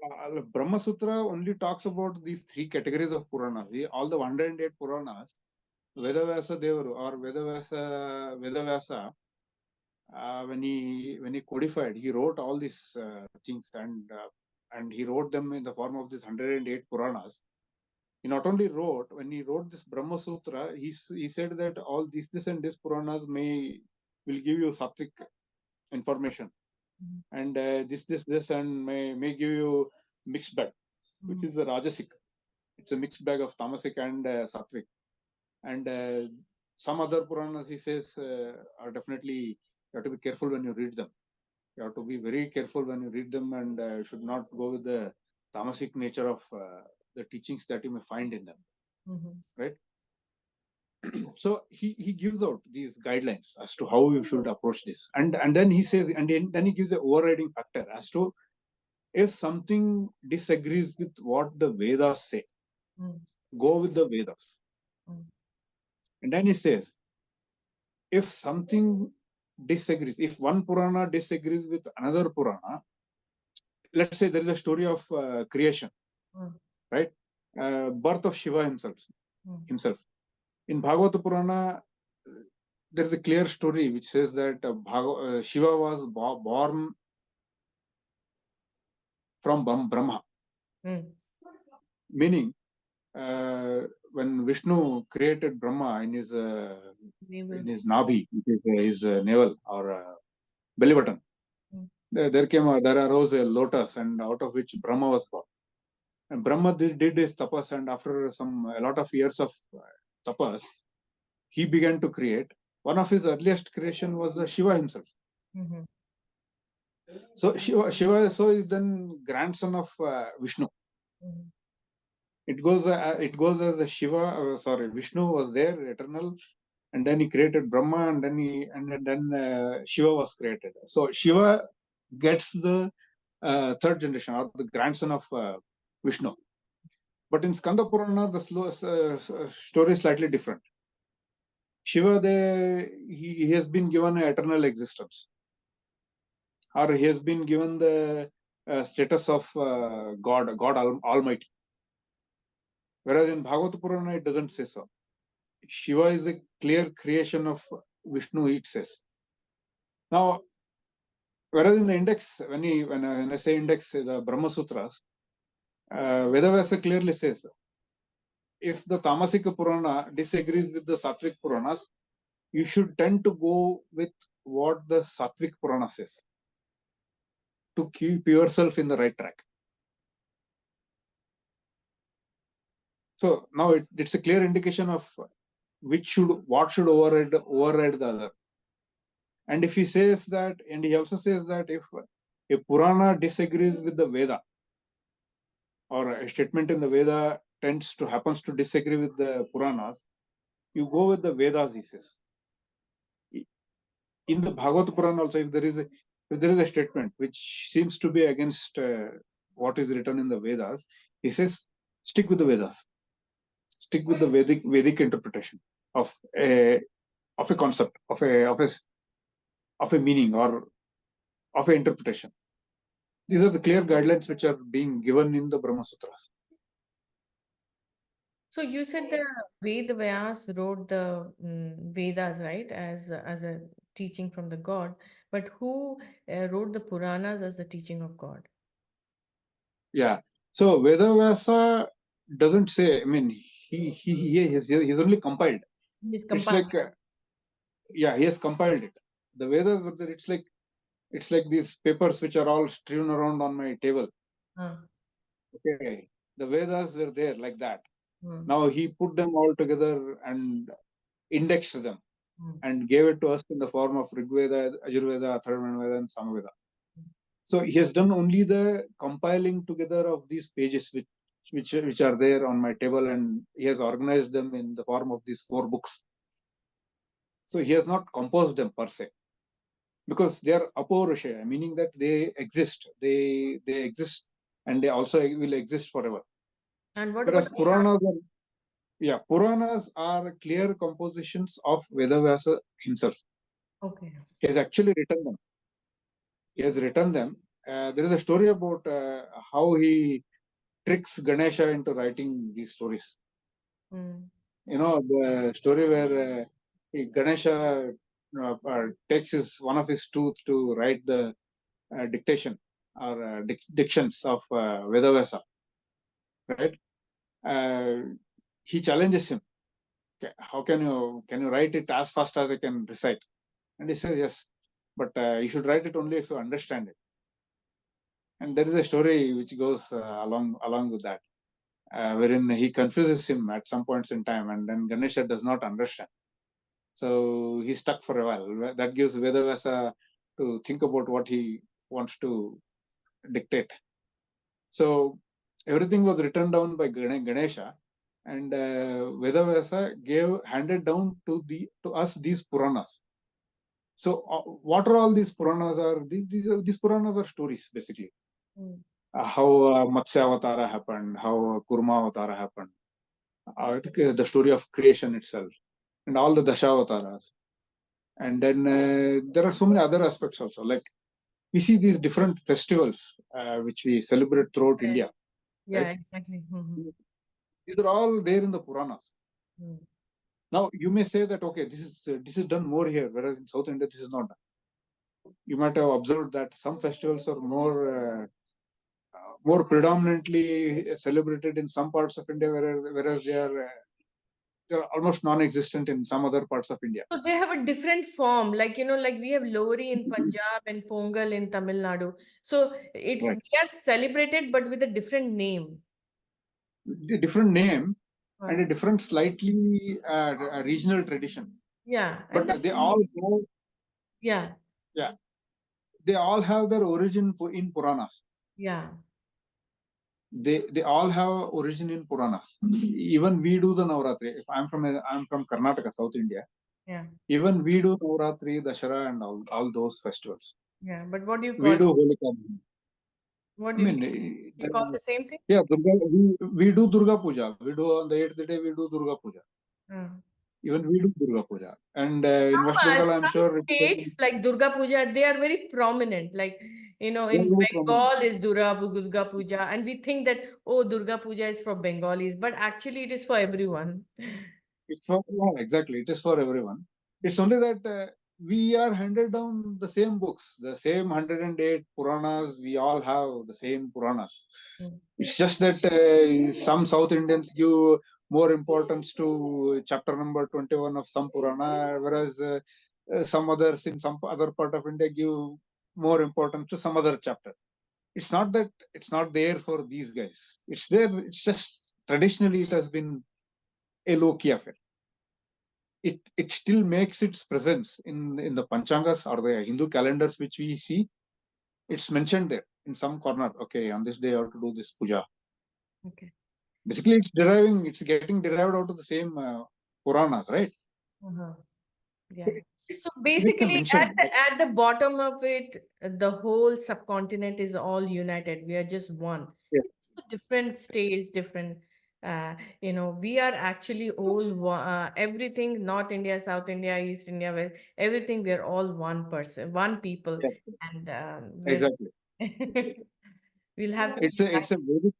Speaker 2: Brahma Sutra only talks about these three categories of Puranas. All the 108 Puranas, Vedavyasa Devaru or Vedavyasa, when he codified, he wrote all these things, and he wrote them in the form of these 108 Puranas. He not only wrote, when he wrote this Brahma Sutra, he said that all this and this Puranas will give you sattvic information, and this and may give you mixed bag, which is the Rajasic. It's a mixed bag of Tamasic and Sattvic. And some other Puranas, he says, are definitely, you have to be careful when you read them. You have to be very careful when you read them, and should not go with the Tamasic nature of the teachings that you may find in them.
Speaker 1: Mm-hmm.
Speaker 2: Right? So he gives out these guidelines as to how you should approach this. And then he says, and then he gives an overriding factor as to if something disagrees with what the Vedas say, go with the Vedas.
Speaker 1: Mm.
Speaker 2: And then he says, if something disagrees, if one Purana disagrees with another Purana, let's say there is a story of creation,
Speaker 1: Mm.
Speaker 2: right? Birth of Shiva himself.
Speaker 1: Mm.
Speaker 2: In Bhagavata Purana, there is a clear story which says that Shiva was born from Brahma,
Speaker 1: Mm.
Speaker 2: meaning when Vishnu created Brahma in his
Speaker 1: Navel.
Speaker 2: nabi, which is his navel or belly button,
Speaker 1: Mm.
Speaker 2: there arose a lotus, and out of which Brahma was born. And Brahma did his tapas, and after a lot of years of tapas, he began to create. One of his earliest creation was the Shiva himself.
Speaker 1: Mm-hmm.
Speaker 2: So Shiva is then grandson of Vishnu.
Speaker 1: Mm-hmm.
Speaker 2: It goes as a Shiva. Vishnu was there, eternal, and then he created Brahma, and then Shiva was created. So Shiva gets the third generation or the grandson of Vishnu. But in Skanda Purana, the story is slightly different. Shiva, he has been given an eternal existence, or he has been given the status of God Almighty. Whereas in Bhagavata Purana, it doesn't say so. Shiva is a clear creation of Vishnu, it says. Now, whereas in the index, when I say index, the Brahma Sutras, Vedavyasa clearly says, if the Tamasika Purana disagrees with the Sattvic Puranas, you should tend to go with what the Sattvic Purana says to keep yourself in the right track. So now it's a clear indication of what should override the other. And if he says that, and he also says that if a Purana disagrees with the Veda, or a statement in the Veda happens to disagree with the Puranas, you go with the Vedas, he says. In the Bhagavad Purana also, if there is if there is a statement which seems to be against what is written in the Vedas, he says, stick with the Vedas, stick with the Vedic interpretation of a concept, of a meaning, or of an interpretation. These are the clear guidelines which are being given in the Brahma Sutras.
Speaker 1: So you said the Ved Vyas wrote the Vedas, right, as a teaching from the God, but who wrote the Puranas as the teaching of God?
Speaker 2: Yeah. So Vedavasa doesn't say. I mean, he's only compiled.
Speaker 1: He's
Speaker 2: It's
Speaker 1: compiled.
Speaker 2: like yeah, he has compiled it. The Vedas were there. It's like these papers which are all strewn around on my table.
Speaker 1: Uh,
Speaker 2: Okay, the Vedas were there like that.
Speaker 1: mm,
Speaker 2: Now he put them all together and indexed them
Speaker 1: mm,
Speaker 2: and gave it to us in the form of Rig Veda, Ajurveda, Atharvana and Samaveda. So he has done only the compiling together of these pages which are there on my table, and he has organized them in the form of these 4 books. So he has not composed them per se, because they are apaurusheya, meaning that they exist. They exist, and they also will exist forever.
Speaker 1: And what about
Speaker 2: Whereas
Speaker 1: the
Speaker 2: Puranas are clear compositions of Vedavyasa himself.
Speaker 1: Okay.
Speaker 2: He has actually written them. He has written them. There is a story about how he tricks Ganesha into writing these stories.
Speaker 1: Mm,
Speaker 2: You know, the story where Ganesha takes one of his tooth to write the dictation or dictions of Vedavyasa, right? Uh, he challenges him. "Okay, how can you write it as fast as I can recite?" And he says, "Yes, but you should write it only if you understand it." And there is a story which goes along with that, wherein he confuses him at some points in time, and then Ganesha does not understand. So he's stuck for a while. That gives Vedavasa to think about what he wants to dictate. So everything was written down by Ganesha, and Vedavasa handed down to us these Puranas. So what are all these Puranas are? These Puranas are stories basically.
Speaker 1: mm,
Speaker 2: How Matsya Avatara happened, how Kurma Avatara happened, the story of creation itself, and all the Dashawataras. And then there are so many other aspects also. Like we see these different festivals which we celebrate throughout
Speaker 1: yeah,
Speaker 2: India,
Speaker 1: yeah,
Speaker 2: right?
Speaker 1: exactly. Mhm,
Speaker 2: These are all there in the Puranas.
Speaker 1: mm.
Speaker 2: Now you may say that okay, this is done more here, whereas in South India this is not done. You might have observed that some festivals are more predominantly celebrated in some parts of India, whereas they're almost non-existent in some other parts of India.
Speaker 1: So they have a different form, like like we have Lori in Punjab and Pongal in Tamil Nadu. So
Speaker 2: Right.
Speaker 1: they are celebrated but with a different name.
Speaker 2: A different name and
Speaker 1: Uh,
Speaker 2: a different slightly regional tradition,
Speaker 1: yeah, and
Speaker 2: but
Speaker 1: yeah,
Speaker 2: yeah, they all have their origin in Puranas.
Speaker 1: yeah,
Speaker 2: They all have origin in Puranas. Even we do the Navratri. If I'm from Karnataka, South India.
Speaker 1: yeah,
Speaker 2: Even we do Navratri, Dashara, and all those festivals.
Speaker 1: yeah. But what do you call
Speaker 2: We
Speaker 1: it?
Speaker 2: do Holika.
Speaker 1: What
Speaker 2: I
Speaker 1: do
Speaker 2: mean,
Speaker 1: you call the same thing?
Speaker 2: yeah, we do Durga Puja. We do on the 8th day, we do Durga Puja.
Speaker 1: Uh,
Speaker 2: Even we do Durga Puja. And in West
Speaker 1: Some,
Speaker 2: Bengal, I'm
Speaker 1: some
Speaker 2: sure
Speaker 1: states like Durga Puja, they are very prominent. Like,
Speaker 2: they're
Speaker 1: in
Speaker 2: very prominent.
Speaker 1: Bengal is Durga Puja, and we think that, oh, Durga Puja is for Bengalis, but actually it is for everyone.
Speaker 2: It's for, yeah, exactly. It is for everyone. It's only that we are handed down the same books, the same 108 Puranas. We all have the same Puranas.
Speaker 1: Mm,
Speaker 2: It's just that some South Indians give more importance to chapter number 21 of some Purana, whereas some others in some other part of India give more importance to some other chapter. It's not that it's not there for these guys. It's there. It's just traditionally it has been a low key affair. It still makes its presence in the Panchangas or the Hindu calendars which we see. It's mentioned there in some corner. Okay, on this day you have to do this puja.
Speaker 1: okay.
Speaker 2: Basically, it's getting derived out of the same Puranas, right?
Speaker 1: Uh-huh. Yeah. So
Speaker 2: Like I
Speaker 1: basically,
Speaker 2: mentioned,
Speaker 1: at the bottom of it, the whole subcontinent is all united. We are just one.
Speaker 2: yes,
Speaker 1: It's the different states, different. We are actually all one, everything. North India, South India, East India, West, everything. We are all one person, one people,
Speaker 2: yes,
Speaker 1: and
Speaker 2: exactly.
Speaker 1: we'll have to
Speaker 2: It's
Speaker 1: unite.
Speaker 2: a Vedic,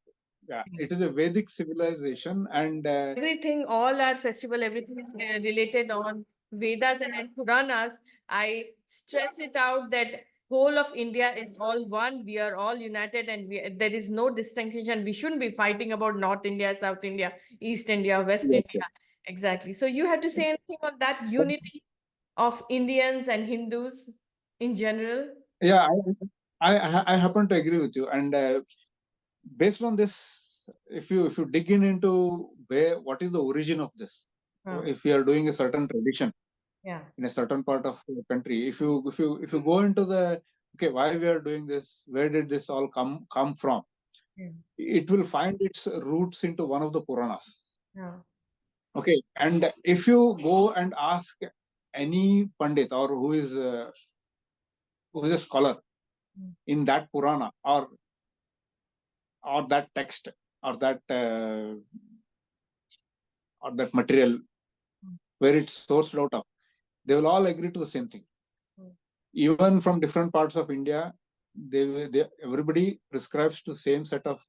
Speaker 2: yeah, it is a Vedic civilization, and
Speaker 1: Everything, all our festival, everything is related on Vedas and Puranas. I stress it out that whole of India is all one. We are all united, and there is no distinction. We shouldn't be fighting about North India, South India, East India, West
Speaker 2: yes, yes.
Speaker 1: India. Exactly. So you have to say anything on that unity of Indians and Hindus in general?
Speaker 2: Yeah, I happen to agree with you. And based on this, if you dig in into where what is the origin of this,
Speaker 1: Huh.
Speaker 2: if we are doing a certain tradition
Speaker 1: Yeah.
Speaker 2: in a certain part of the country, if you go into the, okay, why we are doing this, where did this all come from?
Speaker 1: Yeah.
Speaker 2: It will find its roots into one of the Puranas.
Speaker 1: Yeah.
Speaker 2: Okay, and if you go and ask any pandit or who is a scholar
Speaker 1: Mm.
Speaker 2: in that Purana or that text or that material
Speaker 1: Mm.
Speaker 2: where it's sourced out of, they will all agree to the same thing.
Speaker 1: Mm.
Speaker 2: Even from different parts of India, everybody prescribes to the same set of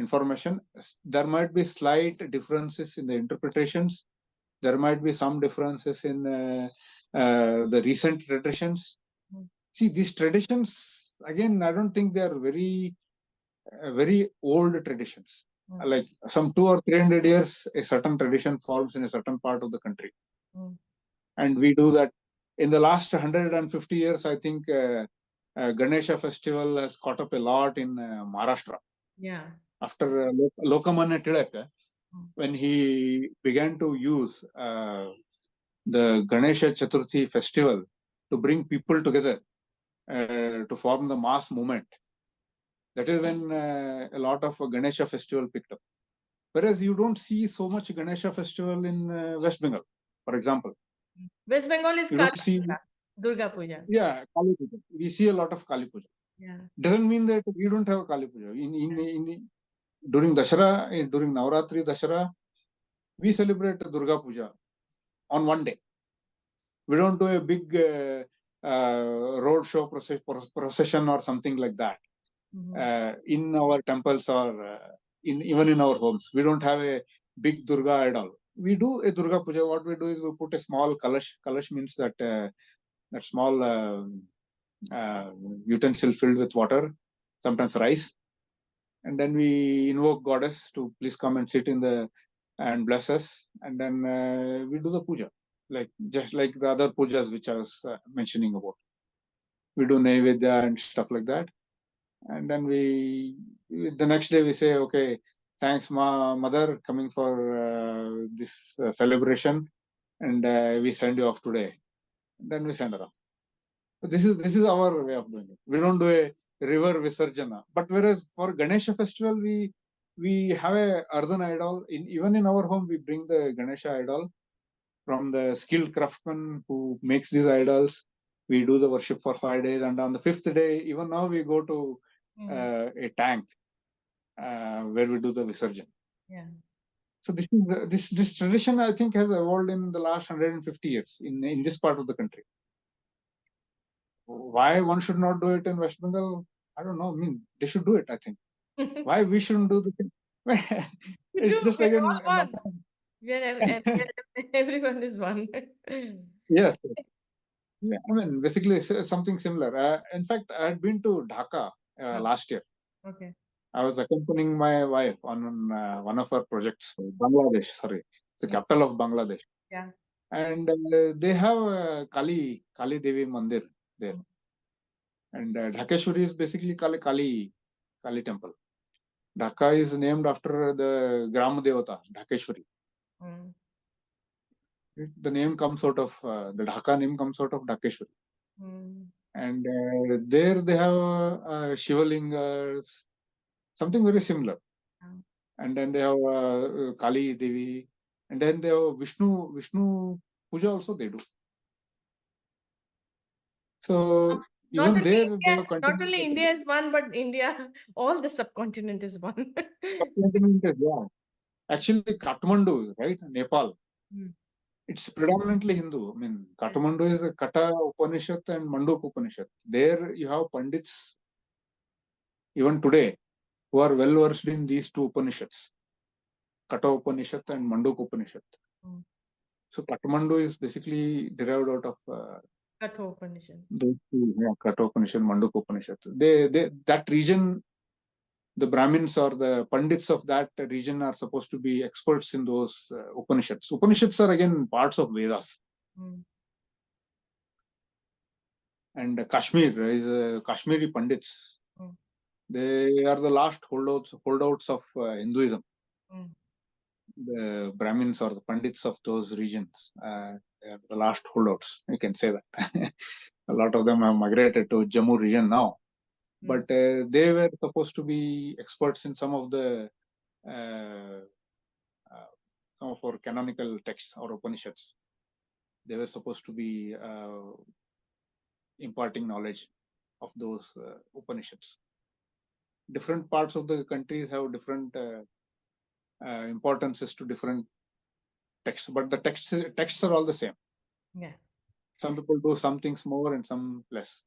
Speaker 2: information. There might be slight differences in the interpretations. There might be some differences in the recent traditions.
Speaker 1: Mm.
Speaker 2: See, these traditions, again, I don't think they are very old traditions.
Speaker 1: Mm.
Speaker 2: Like some 200 or 300 years, a certain tradition forms in a certain part of the country,
Speaker 1: Mm.
Speaker 2: and we do that. In the last 150 years, I think Ganesha festival has caught up a lot in Maharashtra.
Speaker 1: Yeah.
Speaker 2: After Lokmanya Tilak,
Speaker 1: Mm.
Speaker 2: when he began to use the Ganesha Chaturthi festival to bring people together to form the mass movement, that is when a lot of Ganesha festival picked up. Whereas you don't see so much Ganesha festival in West Bengal, for example.
Speaker 1: West Bengal is
Speaker 2: You
Speaker 1: Kali
Speaker 2: don't see,
Speaker 1: Puja, Durga Puja.
Speaker 2: yeah, Kali Puja. We see a lot of Kali Puja.
Speaker 1: Yeah.
Speaker 2: Doesn't mean that we don't have Kali Puja. During Dashara, during Navratri, Dashara, we celebrate Durga Puja on one day. We don't do a big road show procession or something like that
Speaker 1: Mhm.
Speaker 2: in our temples or even in our homes. We don't have a big Durga idol. We do a Durga Puja. What we do is we put a small kalash. Kalash means that small uh, utensil filled with water, sometimes rice, and then we invoke goddess to please come and sit in the and bless us, and then we do the puja, like just like the other pujas which I was mentioning about. We do naivedya and stuff like that, and then the next day we say, okay, thanks mother coming for this celebration, and we send you off today. And then we send her off. This is our way of doing it. We don't do a river visarjana. But whereas for Ganesha festival, we have a earthen idol. Even in our home, we bring the Ganesha idol from the skilled craftsman who makes these idols. We do the worship for 5 days, and on the fifth day, even now we go to
Speaker 1: Mm.
Speaker 2: a tank where we do the visarjan.
Speaker 1: Yeah.
Speaker 2: So this tradition, I think, has evolved in the last 150 years in this part of the country. Why one should not do it in West Bengal? I don't know. I mean, they should do it, I think. Why we shouldn't do the thing?
Speaker 1: We do.
Speaker 2: It's just
Speaker 1: We're
Speaker 2: again
Speaker 1: all
Speaker 2: a
Speaker 1: one.
Speaker 2: matter of,
Speaker 1: Everyone is one.
Speaker 2: yes. Yeah, I mean, basically something similar. In fact, I had been to Dhaka
Speaker 1: Huh.
Speaker 2: last year.
Speaker 1: Okay.
Speaker 2: I was accompanying my wife on one of her projects, Bangladesh. Sorry, it's the
Speaker 1: Mm.
Speaker 2: capital of Bangladesh,
Speaker 1: Yeah.
Speaker 2: and they have Kali Devi Mandir there, and Dhakeshwari is basically Kali temple. Dhaka is named after the Gram Devata, Dhakeshwari.
Speaker 1: Mm.
Speaker 2: The name comes out of the Dhaka name comes out of Dhakeshwari,
Speaker 1: Mm.
Speaker 2: and there they have Shivalingas, something very similar,
Speaker 1: Yeah.
Speaker 2: and then they have Kali Devi, and then they have Vishnu Puja also they do. So
Speaker 1: Not
Speaker 2: even
Speaker 1: only
Speaker 2: there, they
Speaker 1: India,
Speaker 2: have
Speaker 1: not
Speaker 2: continued.
Speaker 1: only India is one, but India, all the subcontinent is one.
Speaker 2: Subcontinent is, yeah. Actually, Kathmandu, right, Nepal,
Speaker 1: Mm.
Speaker 2: it's predominantly Hindu. I mean, Kathmandu is a Kata Upanishad and Manduk Upanishad. There you have Pandits even today who are well versed in these two Upanishads, Kata Upanishad and Manduk Upanishad.
Speaker 1: Mm.
Speaker 2: So Kathmandu is basically derived out of
Speaker 1: Katha Upanishad.
Speaker 2: those two, yeah, Kata Upanishad, Manduk Upanishad. That region, the Brahmins or the Pandits of that region are supposed to be experts in those Upanishads. Upanishads are again parts of Vedas.
Speaker 1: Mm.
Speaker 2: And Kashmir is Kashmiri Pandits.
Speaker 1: Mm.
Speaker 2: They are the last holdouts of Hinduism.
Speaker 1: Mm.
Speaker 2: The Brahmins or the Pandits of those regions. They are the last holdouts. You can say that. A lot of them have migrated to Jammu region now.
Speaker 1: Mm.
Speaker 2: But they were supposed to be experts in some of the uh, some of our canonical texts or Upanishads. They were supposed to be imparting knowledge of those Upanishads. Different parts of the countries have different importances to different texts, but the texts are all the same.
Speaker 1: Yeah.
Speaker 2: Some people do some things more and some less.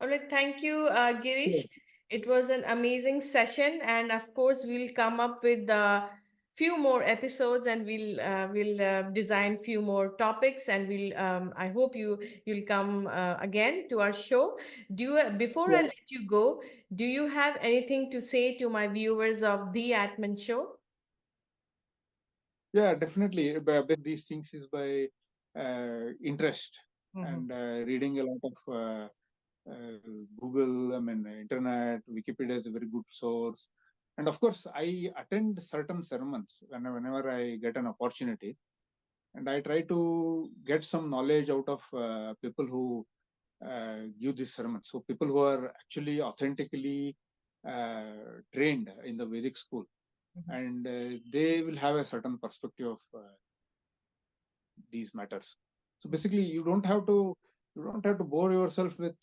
Speaker 1: All right. Thank you, Girish.
Speaker 2: Sure.
Speaker 1: It was an amazing session, and of course, we'll come up with few more episodes, and we'll design few more topics, and I hope you'll come again to our show. Before I
Speaker 2: Yeah,
Speaker 1: let you go, do you have anything to say to my viewers of the Atman Show?
Speaker 2: yeah, definitely. These things is by interest
Speaker 1: Mhm.
Speaker 2: and reading a lot of uh, Google, I mean, internet, Wikipedia is a very good source. And of course, I attend certain sermons whenever I get an opportunity. And I try to get some knowledge out of people who give this sermon. So people who are actually authentically trained in the Vedic school,
Speaker 1: Mhm.
Speaker 2: and they will have a certain perspective of these matters. So basically, you don't have to bore yourself with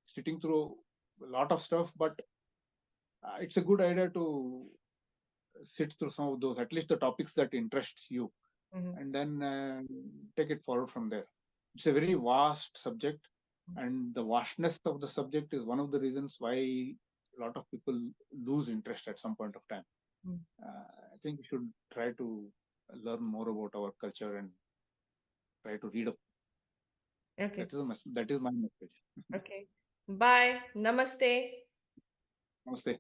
Speaker 2: sitting through a lot of stuff, but it's a good idea to sit through some of those, at least the topics that interest you,
Speaker 1: Mhm.
Speaker 2: and then take it forward from there. It's a very vast subject, and the vastness of the subject is one of the reasons why a lot of people lose interest at some point of time.
Speaker 1: Mm.
Speaker 2: I think we should try to learn more about our culture and try to read up.
Speaker 1: Okay.
Speaker 2: That is my message.
Speaker 1: Okay. Bye. Namaste.
Speaker 2: Namaste.